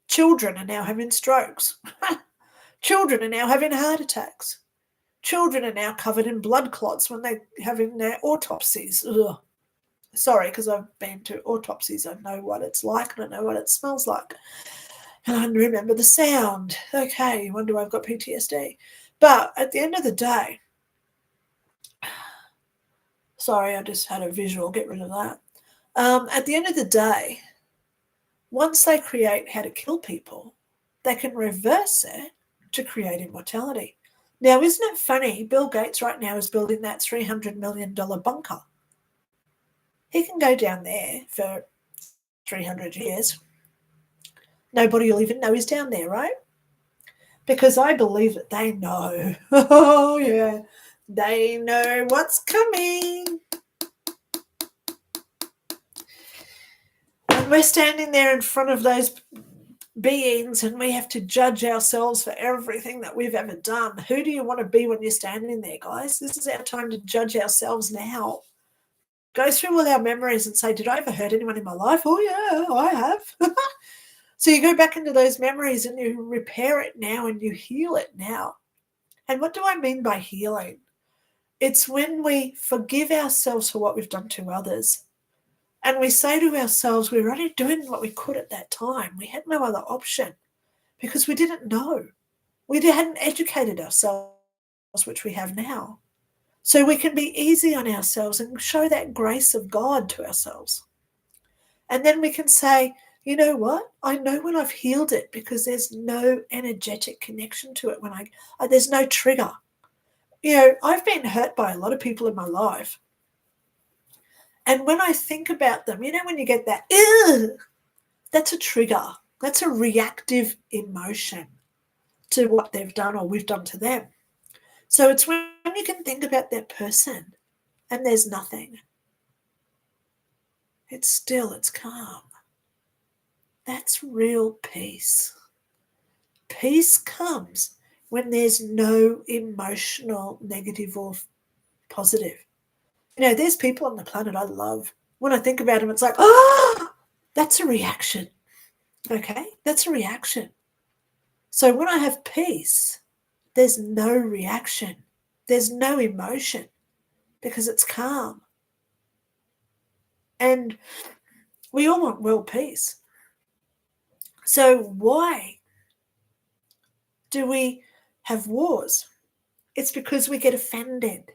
Children are now having strokes. Children are now having heart attacks. Children are now covered in blood clots when they're having their autopsies. Ugh. Sorry, because I've been to autopsies. I know what it's like and I know what it smells like. And I remember the sound. Okay, you wonder why I've got PTSD. But at the end of the day, sorry, I just had a visual. Get rid of that. At the end of the day, once they create how to kill people, they can reverse it to create immortality. Now, isn't it funny? Bill Gates right now is building that $300 million bunker. He can go down there for 300 years. Nobody will even know he's down there, right? Because I believe that they know. Oh, yeah. They know what's coming. And we're standing there in front of those beings and we have to judge ourselves for everything that we've ever done. Who do you want to be when you're standing there, guys? This is our time to judge ourselves now. Go through all our memories and say, did I ever hurt anyone in my life? Oh, yeah, I have. So you go back into those memories and you repair it now and you heal it now. And what do I mean by healing? It's when we forgive ourselves for what we've done to others. And we say to ourselves, we were only doing what we could at that time. We had no other option because we didn't know. We hadn't educated ourselves, which we have now. So we can be easy on ourselves and show that grace of God to ourselves. And then we can say, you know what? I know when I've healed it because there's no energetic connection to it. There's no trigger. You know, I've been hurt by a lot of people in my life. And when I think about them, you know, when you get that, that's a trigger. That's a reactive emotion to what they've done or we've done to them. So it's when you can think about that person and there's nothing. It's still, it's calm. That's real peace. Peace comes when there's no emotional negative or positive. There's people on the planet I love. When I think about them, it's like, that's a reaction. Okay? That's a reaction. So when I have peace, there's no reaction. There's no emotion because it's calm. And we all want world peace. So why do we have wars? It's because we get offended.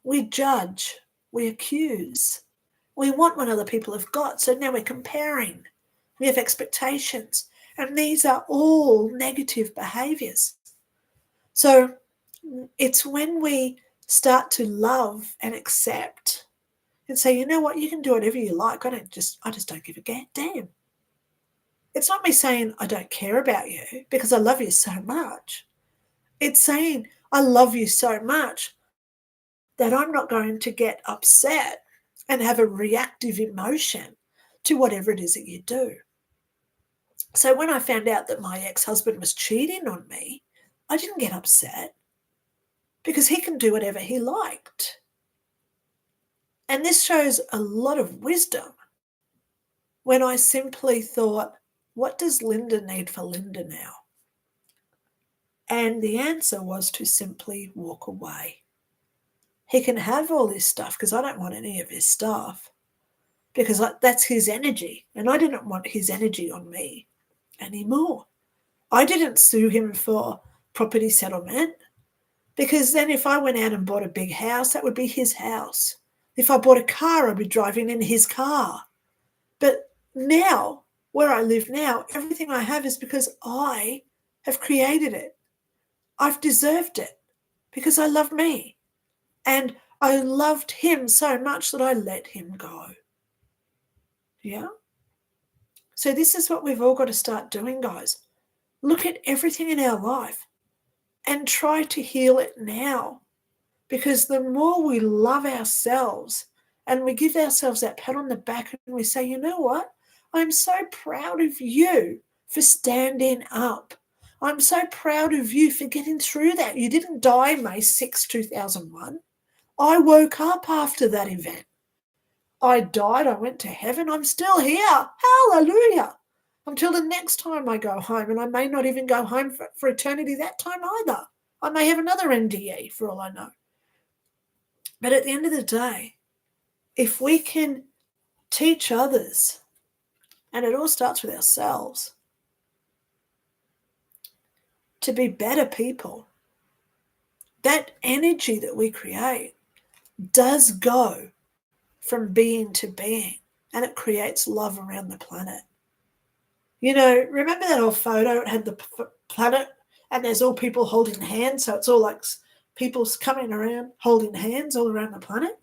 We judge. We accuse. We want what other people have got. So now we're comparing. We have expectations. And these are all negative behaviors. So it's when we start to love and accept and say, you know what, you can do whatever you like. I just don't give a damn. It's not me saying I don't care about you because I love you so much. It's saying I love you so much that I'm not going to get upset and have a reactive emotion to whatever it is that you do. So when I found out that my ex-husband was cheating on me, I didn't get upset because he can do whatever he liked. And this shows a lot of wisdom when I simply thought, what does Lynda need for Lynda now? And the answer was to simply walk away. He can have all this stuff because I don't want any of his stuff because that's his energy. And I didn't want his energy on me anymore. I didn't sue him for property settlement because then if I went out and bought a big house, that would be his house. If I bought a car, I'd be driving in his car. But now, where I live now, everything I have is because I have created it. I've deserved it because I love me. And I loved him so much that I let him go. Yeah? So this is what we've all got to start doing, guys. Look at everything in our life and try to heal it now. Because the more we love ourselves and we give ourselves that pat on the back and we say, you know what? I'm so proud of you for standing up. I'm so proud of you for getting through that. You didn't die May 6, 2001. I woke up after that event. I died. I went to heaven. I'm still here. Hallelujah. Until the next time I go home. And I may not even go home for eternity that time either. I may have another NDE for all I know. But at the end of the day, if we can teach others, and it all starts with ourselves, to be better people, that energy that we create does go from being to being, and it creates love around the planet. Remember that old photo? It had the planet, and there's all people holding hands, so it's all like people's coming around holding hands all around the planet.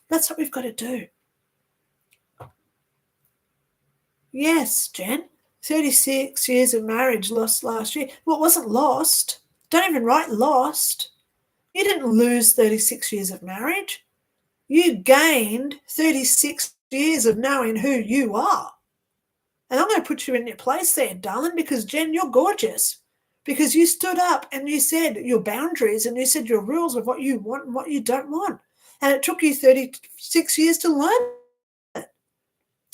That's what we've got to do. Yes, Jen, 36 years of marriage lost last year. Well, it wasn't lost. Don't even write lost. You didn't lose 36 years of marriage. You gained 36 years of knowing who you are. And I'm going to put you in your place there, darling, because, Jen, you're gorgeous. Because you stood up and you said your boundaries and you said your rules of what you want and what you don't want. And it took you 36 years to learn it.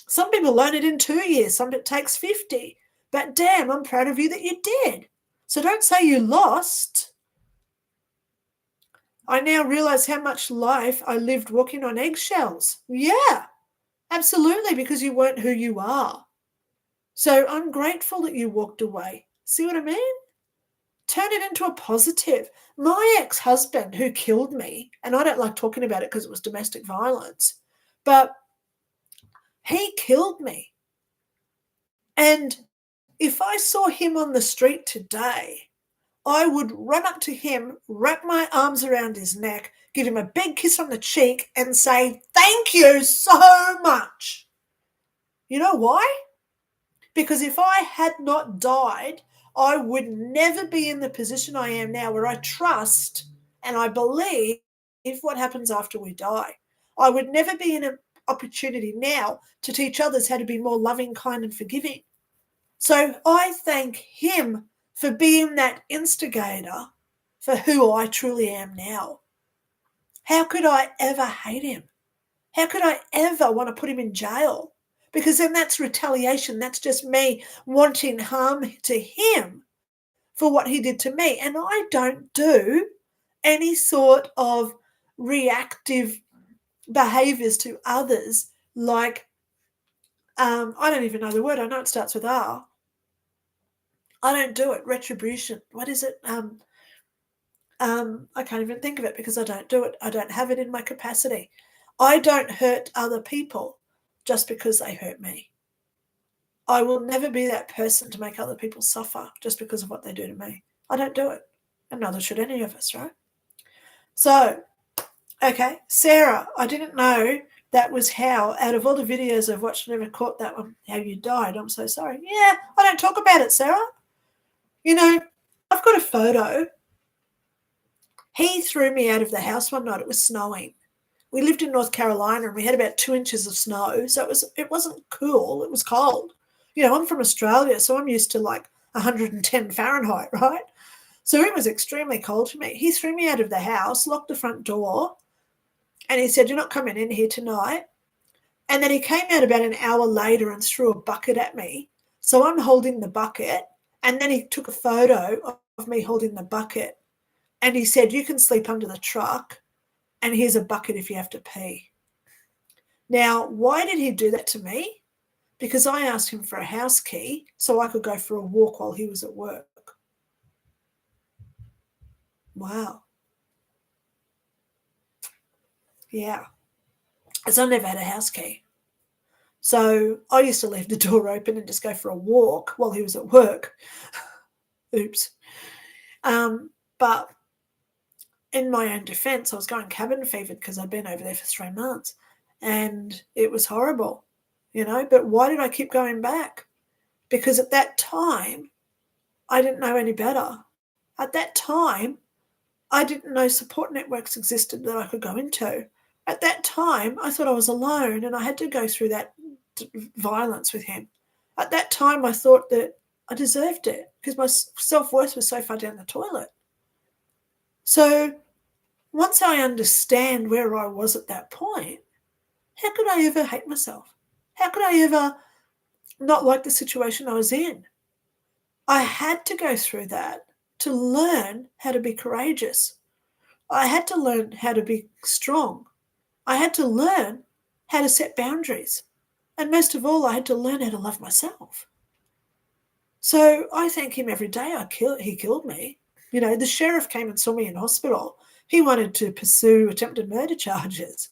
Some people learn it in 2 years. Some it takes 50. But, damn, I'm proud of you that you did. So don't say you lost. I now realize how much life I lived walking on eggshells. Yeah, absolutely, because you weren't who you are. So I'm grateful that you walked away. See what I mean? Turn it into a positive. My ex-husband who killed me, and I don't like talking about it because it was domestic violence, but he killed me. And if I saw him on the street today, I would run up to him, wrap my arms around his neck, give him a big kiss on the cheek and say, thank you so much. You know why? Because if I had not died, I would never be in the position I am now, where I trust and I believe what happens after we die. I would never be in an opportunity now to teach others how to be more loving, kind, and forgiving. So I thank him for being that instigator for who I truly am now. How could I ever hate him? How could I ever want to put him in jail? Because then that's retaliation. That's just me wanting harm to him for what he did to me. And I don't do any sort of reactive behaviors to others like, I don't even know the word. I know it starts with R. I don't do it. Retribution. What is it? I can't even think of it because I don't do it. I don't have it in my capacity. I don't hurt other people just because they hurt me. I will never be that person to make other people suffer just because of what they do to me. I don't do it. And neither should any of us, right? So, okay, Sarah, I didn't know that was how, out of all the videos I've watched, I never caught that one, how you died. I'm so sorry. Yeah, I don't talk about it, Sarah. You know, I've got a photo. He threw me out of the house one night. It was snowing. We lived in North Carolina and we had about 2 inches of snow. So it wasn't cool. It was cold. You know, I'm from Australia, so I'm used to like 110 Fahrenheit, right? So it was extremely cold for me. He threw me out of the house, locked the front door, and he said, "You're not coming in here tonight." And then he came out about an hour later and threw a bucket at me. So I'm holding the bucket, and then he took a photo of me holding the bucket. And he said, "You can sleep under the truck, and here's a bucket if you have to pee." Now, why did he do that to me? Because I asked him for a house key so I could go for a walk while he was at work. Wow. Yeah. As I never had a house key. So I used to leave the door open and just go for a walk while he was at work. Oops. But in my own defense, I was going cabin fevered because I'd been over there for 3 months and it was horrible, you know. But why did I keep going back? Because at that time, I didn't know any better. At that time, I didn't know support networks existed that I could go into. At that time, I thought I was alone and I had to go through that violence with him. At that time, I thought that I deserved it because my self-worth was so far down the toilet. So once I understand where I was at that point, how could I ever hate myself? How could I ever not like the situation I was in? I had to go through that to learn how to be courageous. I had to learn how to be strong. I had to learn how to set boundaries. And most of all, I had to learn how to love myself. So I thank him every day he killed me. You know, the sheriff came and saw me in hospital. He wanted to pursue attempted murder charges.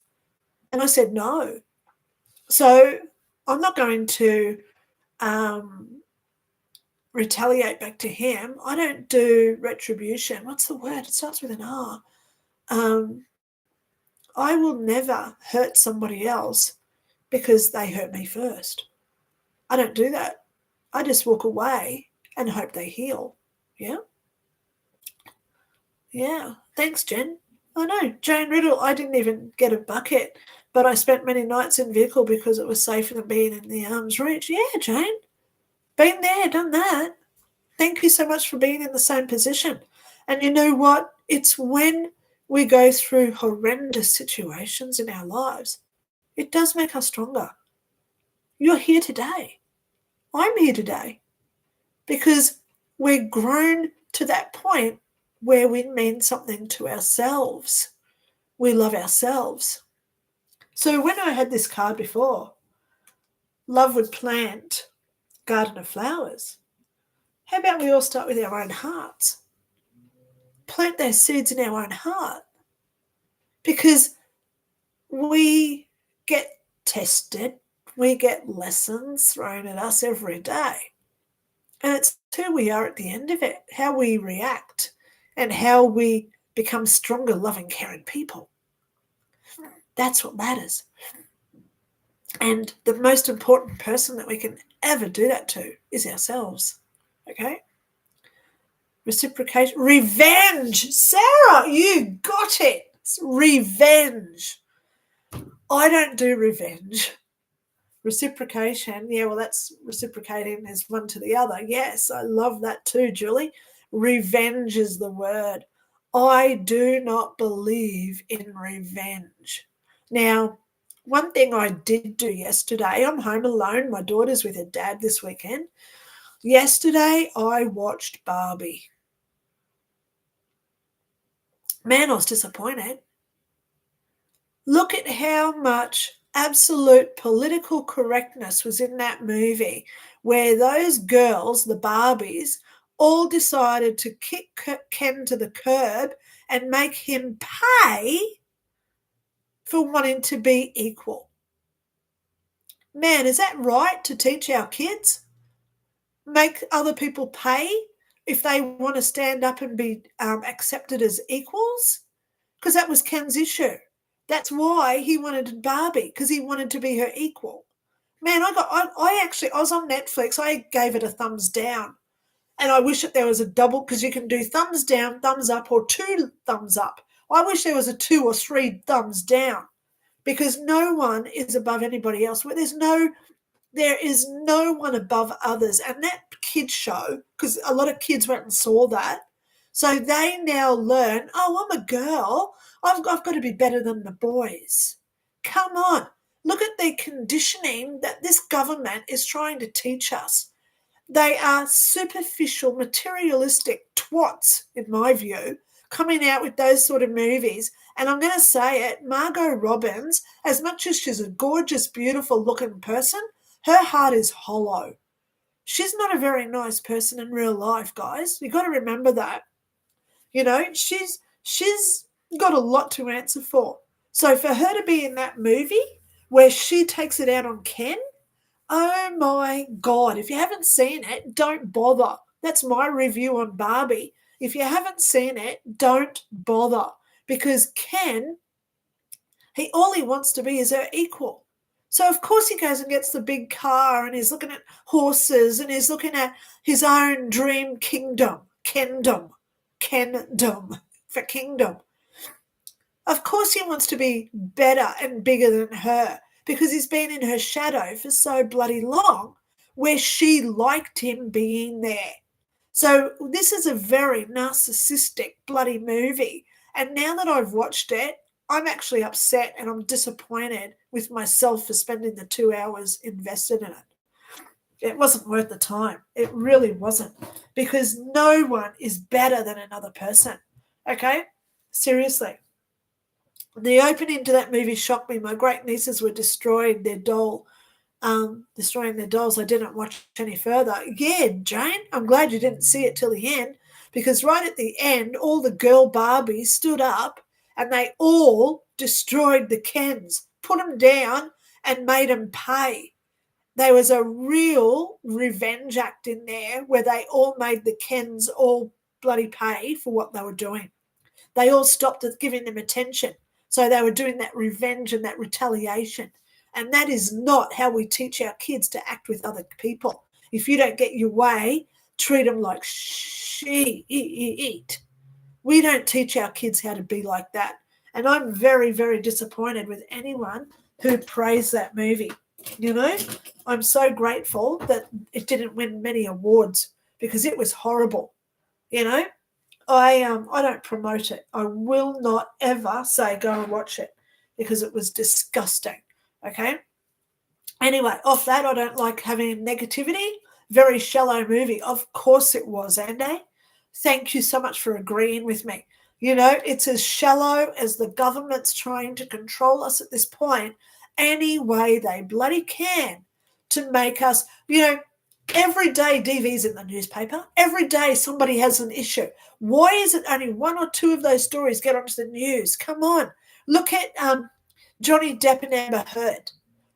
And I said no. So I'm not going to retaliate back to him. I don't do retribution. What's the word? It starts with an R. I will never hurt somebody else because they hurt me first. I don't do that. I just walk away and hope they heal. Yeah? Yeah. Thanks, Jen. I know. Jane Riddle, I didn't even get a bucket, but I spent many nights in vehicle because it was safer than being in the arm's reach. Yeah, Jane. Been there, done that. Thank you so much for being in the same position. And you know what? It's when we go through horrendous situations in our lives, it does make us stronger. You're here today. I'm here today because we're grown to that point where we mean something to ourselves. We love ourselves. So when I had this card before, love would plant garden of flowers. How about we all start with our own hearts? Plant those seeds in our own heart because we get tested, we get lessons thrown at us every day. And it's who we are at the end of it, how we react and how we become stronger, loving, caring people. That's what matters. And the most important person that we can ever do that to is ourselves. Okay? Reciprocation. Revenge. Sarah, you got it. It's revenge. I don't do revenge. Reciprocation. Yeah, well, that's reciprocating as one to the other. Yes, I love that too, Julie. Revenge is the word. I do not believe in revenge. Now, one thing I did do yesterday, I'm home alone. My daughter's with her dad this weekend. Yesterday, I watched Barbie. Man, I was disappointed. Look at how much absolute political correctness was in that movie, where those girls, the Barbies, all decided to kick Ken to the curb and make him pay for wanting to be equal. Man, is that right to teach our kids? Make other people pay if they want to stand up and be accepted as equals? Because that was Ken's issue. That's why he wanted Barbie, because he wanted to be her equal. Man, I was on Netflix. I gave it a thumbs down. And I wish that there was a double, because you can do thumbs down, thumbs up, or 2 thumbs up. I wish there was a 2 or 3 thumbs down, because no one is above anybody else. There is no one above others. And that kids show, because a lot of kids went and saw that, so they now learn, oh, I'm a girl. I've got to be better than the boys. Come on. Look at the conditioning that this government is trying to teach us. They are superficial, materialistic twats, in my view, coming out with those sort of movies. And I'm going to say it, Margot Robbins, as much as she's a gorgeous, beautiful looking person, her heart is hollow. She's not a very nice person in real life, guys. You've got to remember that. You know, she's got a lot to answer for. So for her to be in that movie where she takes it out on Ken, oh my God, if you haven't seen it, don't bother. That's my review on Barbie. If you haven't seen it, don't bother, because Ken, all he wants to be is her equal. So of course he goes and gets the big car, and he's looking at horses, and he's looking at his own dream kingdom for kingdom. Of course he wants to be better and bigger than her, because he's been in her shadow for so bloody long, where she liked him being there. So this is a very narcissistic bloody movie. And now that I've watched it, I'm actually upset and I'm disappointed with myself for spending the 2 hours invested in it. It wasn't worth the time. It really wasn't, because no one is better than another person. Okay? Seriously. The opening to that movie shocked me. My great nieces were destroying their dolls. I didn't watch any further. Yeah, Jane, I'm glad you didn't see it till the end, because right at the end, all the girl Barbies stood up and they all destroyed the Kens, put them down and made them pay. There was a real revenge act in there where they all made the Kens all bloody pay for what they were doing. They all stopped giving them attention. So they were doing that revenge and that retaliation. And that is not how we teach our kids to act with other people. If you don't get your way, treat them like shit. We don't teach our kids how to be like that. And I'm very, very disappointed with anyone who praised that movie. You know, I'm so grateful that it didn't win many awards, because it was horrible. You know, I don't promote it. I will not ever say go and watch it, because it was disgusting. Okay. Anyway, off that, I don't like having negativity. Very shallow movie. Of course it was, Andy. Thank you so much for agreeing with me. You know, it's as shallow as the government's trying to control us at this point any way they bloody can to make us, you know, every day DV's in the newspaper. Every day somebody has an issue. Why is it only 1 or 2 of those stories get onto the news? Come on. Look at Johnny Depp and Amber Heard.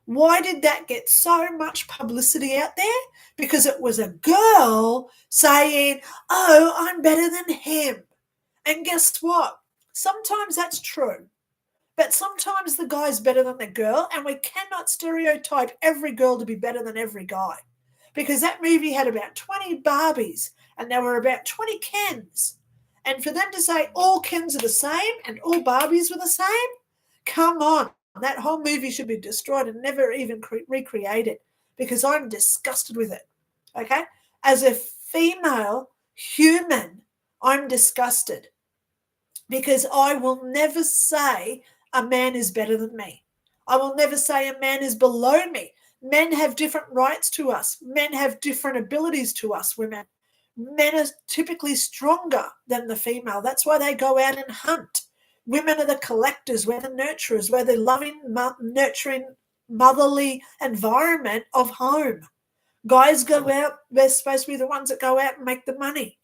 Why did that get so much publicity out there? Because it was a girl saying, oh, I'm better than him. And guess what? Sometimes that's true. But sometimes the guy's better than the girl, and we cannot stereotype every girl to be better than every guy. because that movie had about 20 Barbies and there were about 20 Kens. And for them to say all Kens are the same and all Barbies were the same, come on. That whole movie should be destroyed and never even recreated, because I'm disgusted with it. Okay? As a female human, I'm disgusted, because I will never say a man is better than me. I will never say a man is below me. Men have different rights to us. Men have different abilities to us, women. Men are typically stronger than the female. That's why they go out and hunt. Women are the collectors. We're the nurturers. We're the loving, nurturing, motherly environment of home. Guys go out. They're supposed to be the ones that go out and make the money.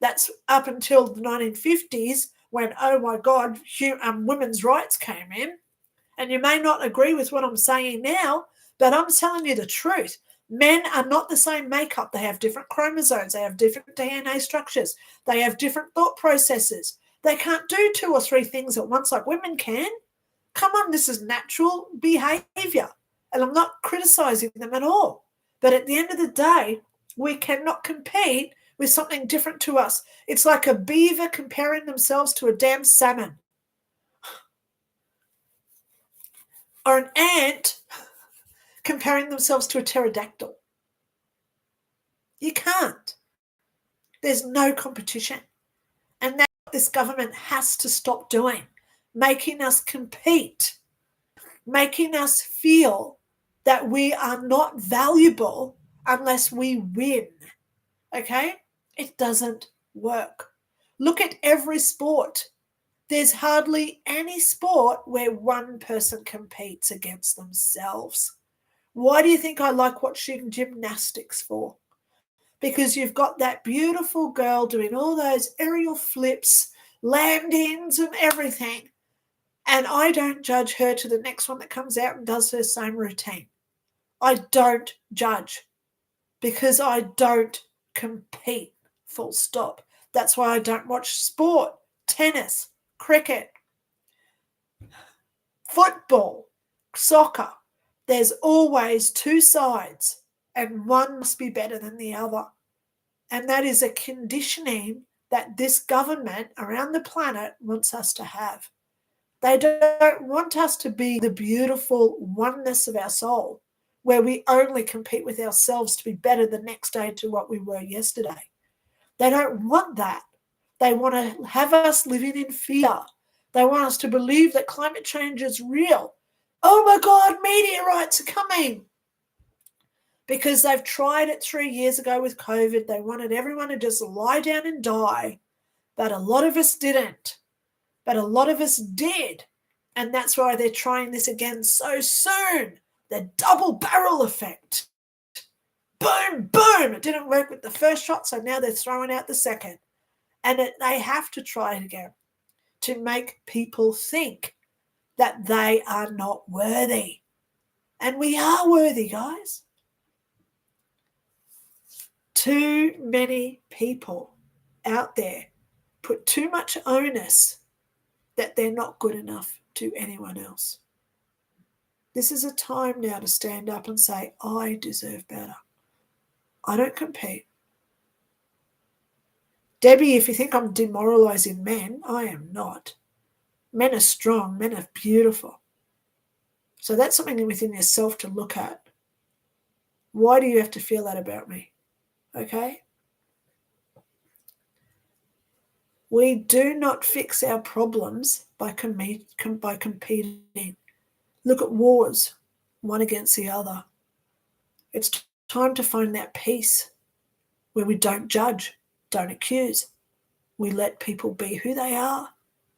That's up until the 1950s when, oh my God, women's rights came in. And you may not agree with what I'm saying now, but I'm telling you the truth. Men are not the same makeup. They have different chromosomes. They have different DNA structures. They have different thought processes. They can't do 2 or 3 things at once like women can. Come on, this is natural behavior. And I'm not criticizing them at all. But at the end of the day, we cannot compete with something different to us. It's like a beaver comparing themselves to a damn salmon. Or an ant comparing themselves to a pterodactyl. You can't. There's no competition. And that's what this government has to stop doing, making us compete, making us feel that we are not valuable unless we win. Okay? It doesn't work. Look at every sport. There's hardly any sport where one person competes against themselves. Why do you think I like watching gymnastics for? Because you've got that beautiful girl doing all those aerial flips, landings and everything. And I don't judge her to the next one that comes out and does her same routine. I don't judge, because I don't compete, full stop. That's why I don't watch sport, tennis, cricket, football, soccer. There's always 2 sides, and one must be better than the other. And that is a conditioning that this government around the planet wants us to have. They don't want us to be the beautiful oneness of our soul, where we only compete with ourselves to be better the next day to what we were yesterday. They don't want that. They want to have us living in fear. They want us to believe that climate change is real. Oh my God, meteorites are coming. Because they've tried it 3 years ago with COVID. They wanted everyone to just lie down and die. But a lot of us didn't. But a lot of us did. And that's why they're trying this again so soon. The double barrel effect. Boom, boom. It didn't work with the first shot, so now they're throwing out the second. And they have to try it again to make people think that they are not worthy. And we are worthy, guys. Too many people out there put too much onus that they're not good enough to anyone else. This is a time now to stand up and say, I deserve better. I don't compete. Debbie, if you think I'm demoralizing men, I am not. Men are strong. Men are beautiful. So that's something within yourself to look at. Why do you have to feel that about me? Okay? We do not fix our problems by competing. Look at wars, one against the other. It's time to find that peace where we don't judge, don't accuse. We let people be who they are,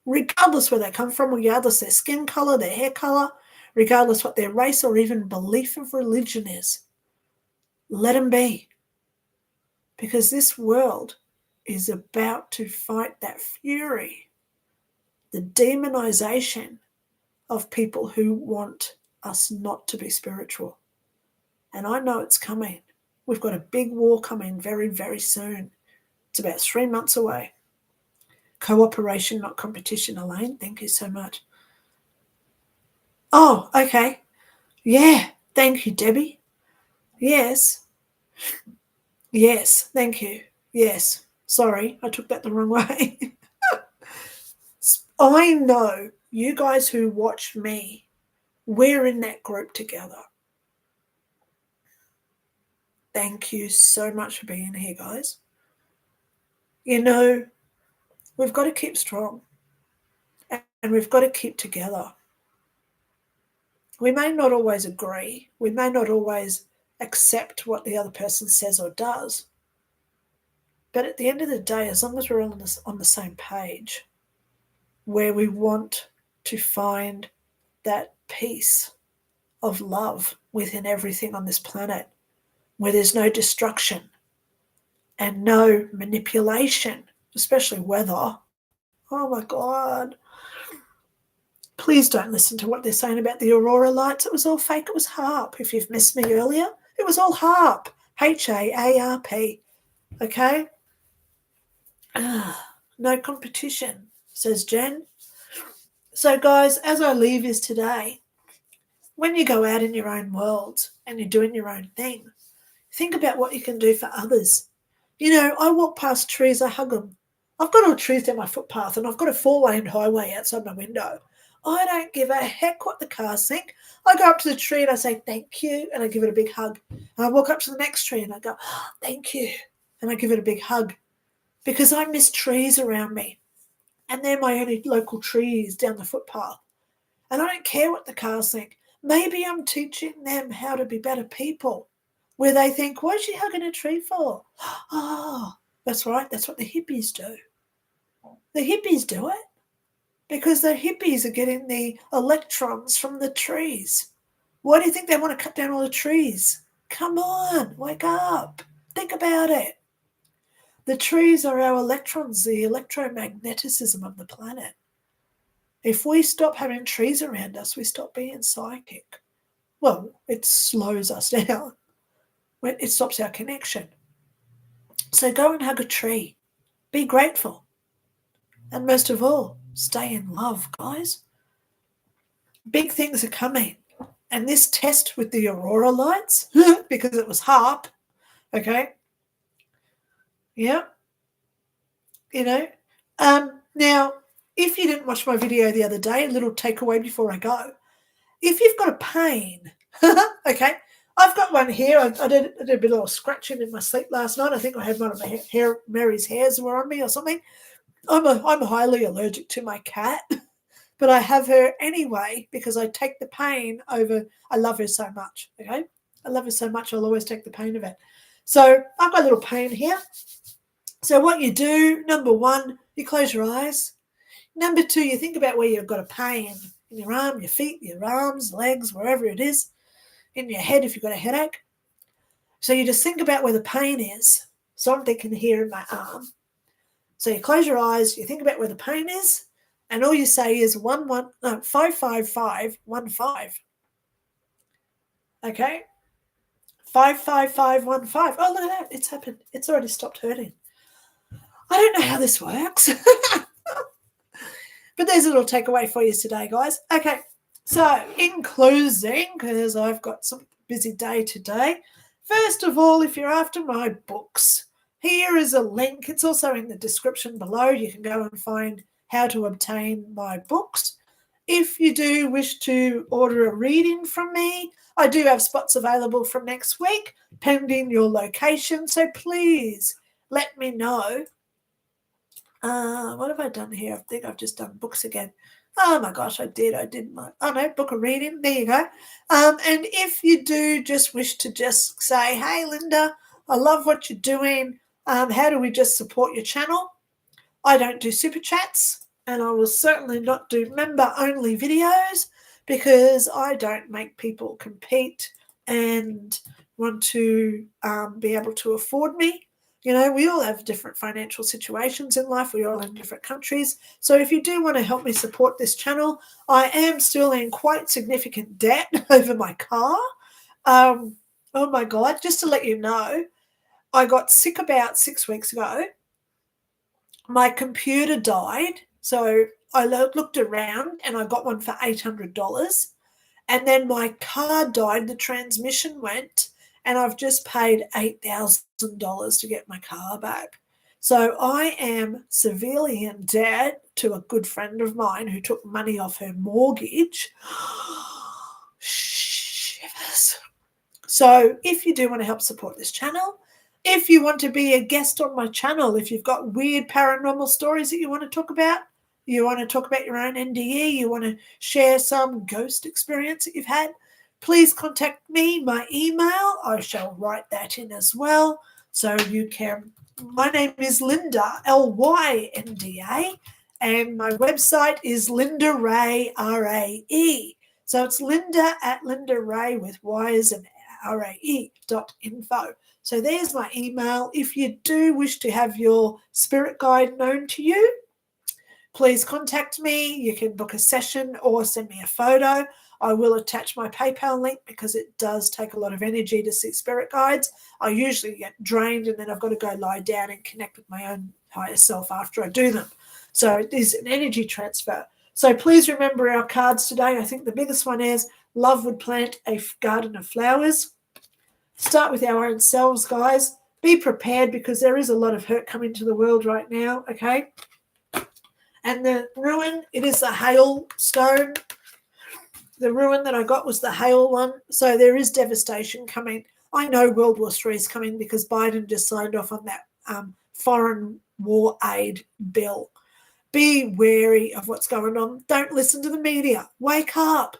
regardless where they come from, regardless their skin color, their hair color, regardless what their race or even belief of religion is. Let them be. Because this world is about to fight that fury, the demonization of people who want us not to be spiritual. And I know it's coming. We've got a big war coming very, very soon. It's about 3 months away. Cooperation, not competition, Elaine. Thank you so much. Oh, okay. Yeah, thank you, Debbie. Yes. Yes, thank you. Yes. Sorry, I took that the wrong way. I know you guys who watch me, we're in that group together. Thank you so much for being here, guys. You know, we've got to keep strong and we've got to keep together. We may not always agree, we may not always accept what the other person says or does, but at the end of the day, as long as we're all on the same page, where we want to find that peace of love within everything on this planet, where there's no destruction and no manipulation, especially weather. Oh my God. Please don't listen to what they're saying about the aurora lights. It was all fake. It was HARP. If you've missed me earlier, it was all HARP. HAARP. Okay? No competition, says Jen. So, guys, as I leave is today, when you go out in your own world and you're doing your own thing, think about what you can do for others. You know, I walk past trees, I hug them. I've got all trees down my footpath and I've got a 4-lane highway outside my window. I don't give a heck what the cars think. I go up to the tree and I say, thank you, and I give it a big hug. And I walk up to the next tree and I go, oh, thank you, and I give it a big hug. Because I miss trees around me. And they're my only local trees down the footpath. And I don't care what the cars think. Maybe I'm teaching them how to be better people. Where they think, why is she hugging a tree for? Oh, that's right. That's what the hippies do. The hippies do it because the hippies are getting the electrons from the trees. Why do you think they want to cut down all the trees? Come on, wake up. Think about it. The trees are our electrons, the electromagnetism of the planet. If we stop having trees around us, we stop being psychic. Well, it slows us down. It stops our connection. So go and hug a tree. Be grateful. And most of all, stay in love, guys. Big things are coming. And this test with the aurora lights, because it was HARP, okay? Yeah. You know. Now, if you didn't watch my video the other day, a little takeaway before I go. If you've got a pain, okay, I've got one here. I did a bit of scratching in my sleep last night. I think I had one of my Mary's hairs were on me or something. I'm highly allergic to my cat, but I have her anyway because I take the pain over. I love her so much, okay? I love her so much, I'll always take the pain of it. So I've got a little pain here. So what you do, number one, you close your eyes. Number two, you think about where you've got a pain in your arm, your feet, your arms, legs, wherever it is, in your head if you've got a headache. So you just think about where the pain is. So I'm thinking here in my arm. So you close your eyes, you think about where the pain is, and all you say is 55515. Okay? 55515. Oh, look at that. It's happened. It's already stopped hurting. I don't know how this works. But there's a little takeaway for you today, guys. Okay, so in closing, because I've got some busy day today, first of all, if you're after my books, here is a link. It's also in the description below. You can go and find how to obtain my books. If you do wish to order a reading from me, I do have spots available from next week, pending your location. So please let me know. What have I done here? I think I've just done books again. Oh my gosh, I did book a reading. There you go. And if you do just wish to just say, hey, Linda, I love what you're doing. How do we just support your channel? I don't do super chats, and I will certainly not do member-only videos because I don't make people compete and want to be able to afford me. You know, we all have different financial situations in life. We're all in different countries. So if you do want to help me support this channel, I am still in quite significant debt over my car. Oh my God, just to let you know, I got sick about 6 weeks ago. My computer died. So I looked around and I got one for $800. And then my car died, the transmission went, and I've just paid $8,000 to get my car back. So I am severely in debt to a good friend of mine who took money off her mortgage. Shivers. So if you do want to help support this channel, if you want to be a guest on my channel, if you've got weird paranormal stories that you want to talk about, you want to talk about your own NDE, you want to share some ghost experience that you've had, please contact me. My email, I shall write that in as well. So you can, my name is Lynda, Lynda, and my website is Lynda Ray, R-A-E. So it's Lynda at Lynda Ray with Y's and RAE.info. So there's my email. If you do wish to have your spirit guide known to you, please contact me. You can book a session or send me a photo. I will attach my PayPal link because it does take a lot of energy to see spirit guides. I usually get drained and then I've got to go lie down and connect with my own higher self after I do them. So it is an energy transfer. So please remember our cards today. I think the biggest one is love would plant a garden of flowers. Start with our own selves, guys. Be prepared because there is a lot of hurt coming to the world right now, okay? And the Rune, it is the hail stone. The Rune that I got was the hail one. So there is devastation coming. I know World War III is coming because Biden just signed off on that foreign war aid bill. Be wary of what's going on. Don't listen to the media. Wake up,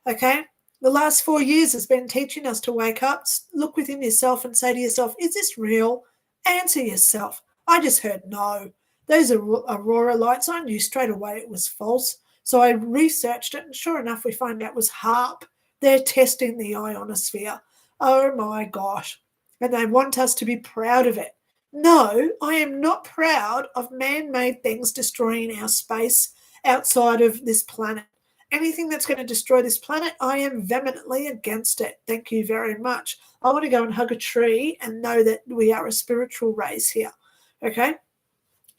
okay? The last 4 years has been teaching us to wake up, look within yourself and say to yourself, is this real? Answer yourself. I just heard no. Those aurora lights, I knew straight away it was false. So I researched it, and sure enough, we find out it was HARP. They're testing the ionosphere. Oh my gosh. And they want us to be proud of it. No, I am not proud of man-made things destroying our space outside of this planet. Anything that's going to destroy this planet, I am vehemently against it. Thank you very much. I want to go and hug a tree and know that we are a spiritual race here. Okay?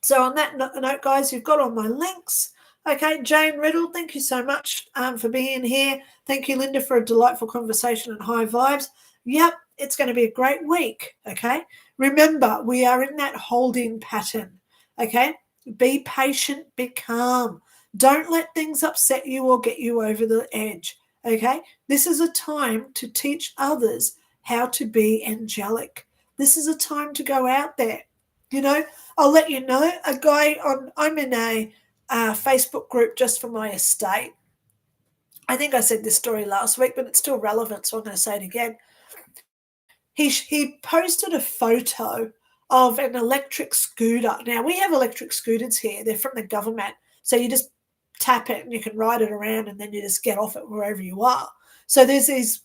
So on that note, guys, you've got all my links. Okay, Jane Riddle, thank you so much for being here. Thank you, Lynda, for a delightful conversation and high vibes. Yep, it's going to be a great week, okay? Remember, we are in that holding pattern, okay? Be patient, be calm. Don't let things upset you or get you over the edge, okay? This is a time to teach others how to be angelic. This is a time to go out there. You know, I'll let you know, I'm in a Facebook group just for my estate. I think I said this story last week, but it's still relevant, so I'm going to say it again. He posted a photo of an electric scooter. Now, we have electric scooters here. They're from the government. So you just tap it and you can ride it around and then you just get off it wherever you are. So there's these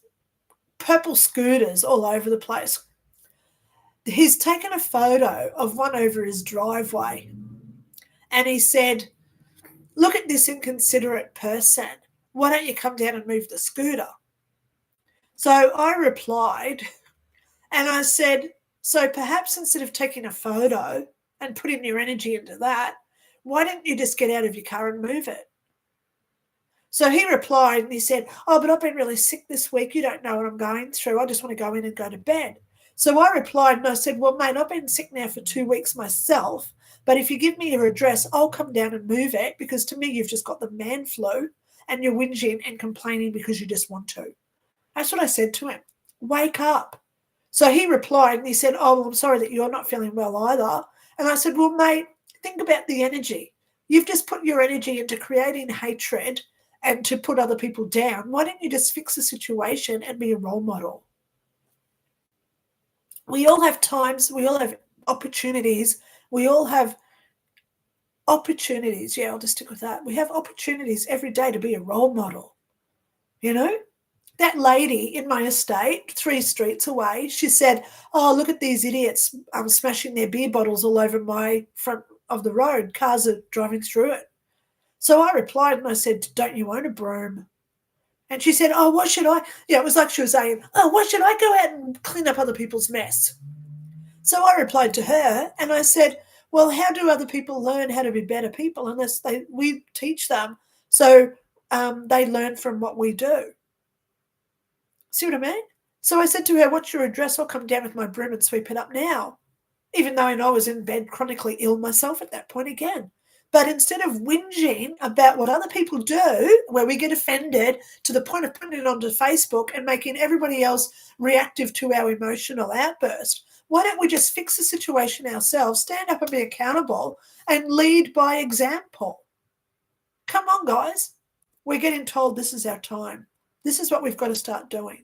purple scooters all over the place. He's taken a photo of one over his driveway and he said, look at this inconsiderate person. Why don't you come down and move the scooter? So I replied and I said, so perhaps instead of taking a photo and putting your energy into that, why don't you just get out of your car and move it? So he replied and he said, oh, but I've been really sick this week. You don't know what I'm going through. I just want to go in and go to bed. So I replied and I said, well, mate, I've been sick now for 2 weeks myself. But if you give me your address, I'll come down and move it because to me, you've just got the man flu and you're whinging and complaining because you just want to. That's what I said to him. Wake up. So he replied and he said, oh, well, I'm sorry that you're not feeling well either. And I said, well, mate, think about the energy. You've just put your energy into creating hatred and to put other people down. Why don't you just fix the situation and be a role model? We all have times, we all have opportunities, we all have opportunities. Yeah, I'll just stick with that. We have opportunities every day to be a role model. You know, that lady in my estate, 3 streets away, she said, oh, look at these idiots smashing their beer bottles all over my front of the road. Cars are driving through it. So I replied and I said, don't you own a broom? And she said, oh, what should I? Yeah, it was like she was saying, oh, what should I go out and clean up other people's mess? So I replied to her and I said, well, how do other people learn how to be better people unless we teach them so they learn from what we do? See what I mean? So I said to her, what's your address? I'll come down with my broom and sweep it up now. Even though I know I was in bed chronically ill myself at that point again. But instead of whinging about what other people do, where we get offended to the point of putting it onto Facebook and making everybody else reactive to our emotional outburst, why don't we just fix the situation ourselves, stand up and be accountable, and lead by example? Come on, guys. We're getting told this is our time. This is what we've got to start doing.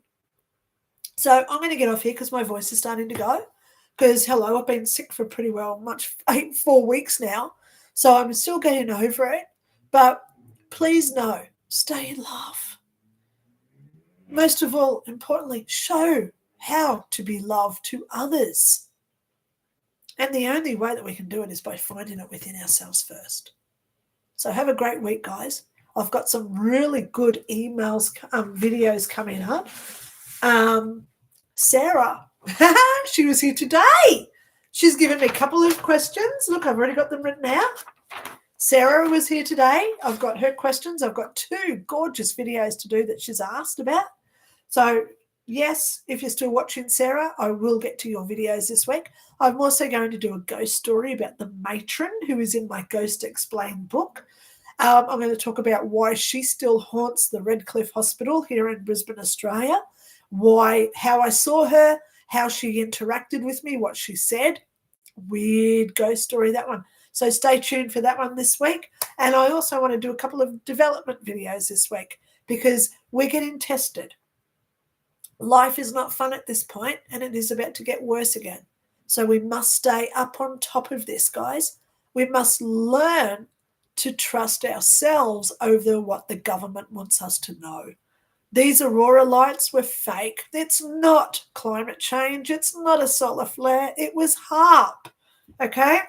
So I'm going to get off here because my voice is starting to go. Because, hello, I've been sick for pretty well 4 weeks now. So I'm still getting over it. But please know, stay in love. Most of all, importantly, show how to be loved to others. And the only way that we can do it is by finding it within ourselves first. So have a great week, guys. I've got some really good emails, videos coming up. Sarah, she was here today. She's given me a couple of questions. Look, I've already got them written out. Sarah was here today. I've got her questions. I've got 2 gorgeous videos to do that she's asked about. So, yes, if you're still watching, Sarah, I will get to your videos this week. I'm also going to do a ghost story about the matron who is in my Ghost Explained book. I'm going to talk about why she still haunts the Redcliffe Hospital here in Brisbane, Australia, how I saw her, how she interacted with me, what she said. Weird ghost story, that one. So stay tuned for that one this week. And I also want to do a couple of development videos this week because we're getting tested. Life is not fun at this point, and it is about to get worse again. So we must stay up on top of this, guys. We must learn to trust ourselves over what the government wants us to know. These aurora lights were fake. It's not climate change. It's not a solar flare. It was HARP. Okay?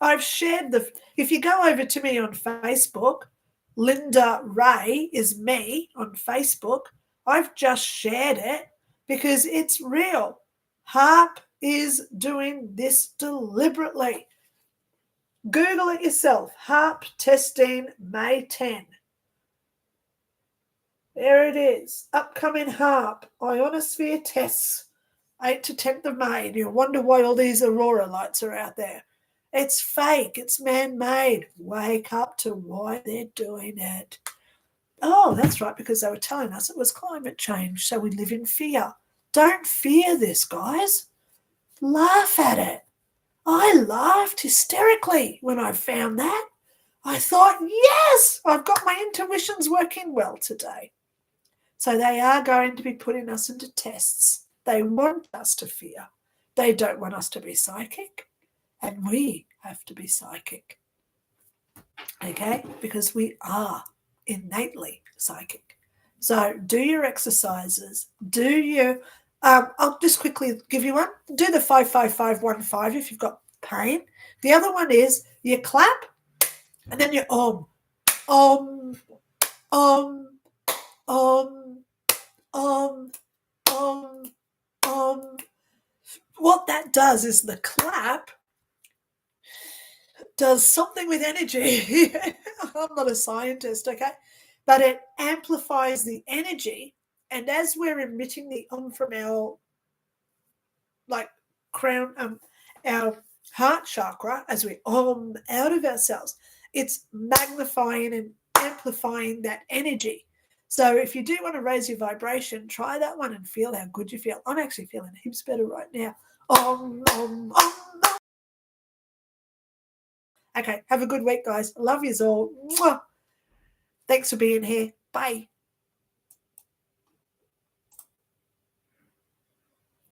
I've shared if you go over to me on Facebook, Lynda Ray is me on Facebook. I've just shared it because it's real. HARP is doing this deliberately. Google it yourself. HARP testing May 10. There it is. Upcoming HARP ionosphere tests 8 to 10th of May. And you'll wonder why all these aurora lights are out there. It's fake. It's man-made. Wake up to why they're doing it. Oh, that's right, because they were telling us it was climate change, so we live in fear. Don't fear this, guys. Laugh at it. I laughed hysterically when I found that. I thought, yes, I've got my intuitions working well today. So they are going to be putting us into tests. They want us to fear. They don't want us to be psychic. And we have to be psychic. Okay? Because we are innately psychic. So do your exercises. Do your... I'll just quickly give you one. Do the 5-5-5-1-5 if you've got pain. The other one is you clap and then you om. Om, om, om, om, om, om. What that does is the clap does something with energy. I'm not a scientist, okay? But it amplifies the energy. And as we're emitting the from our crown, our heart chakra, as we out of ourselves, it's magnifying and amplifying that energy. So if you do want to raise your vibration, try that one and feel how good you feel. I'm actually feeling heaps better right now. Okay, have a good week, guys. Love yous all. Mwah. Thanks for being here. Bye.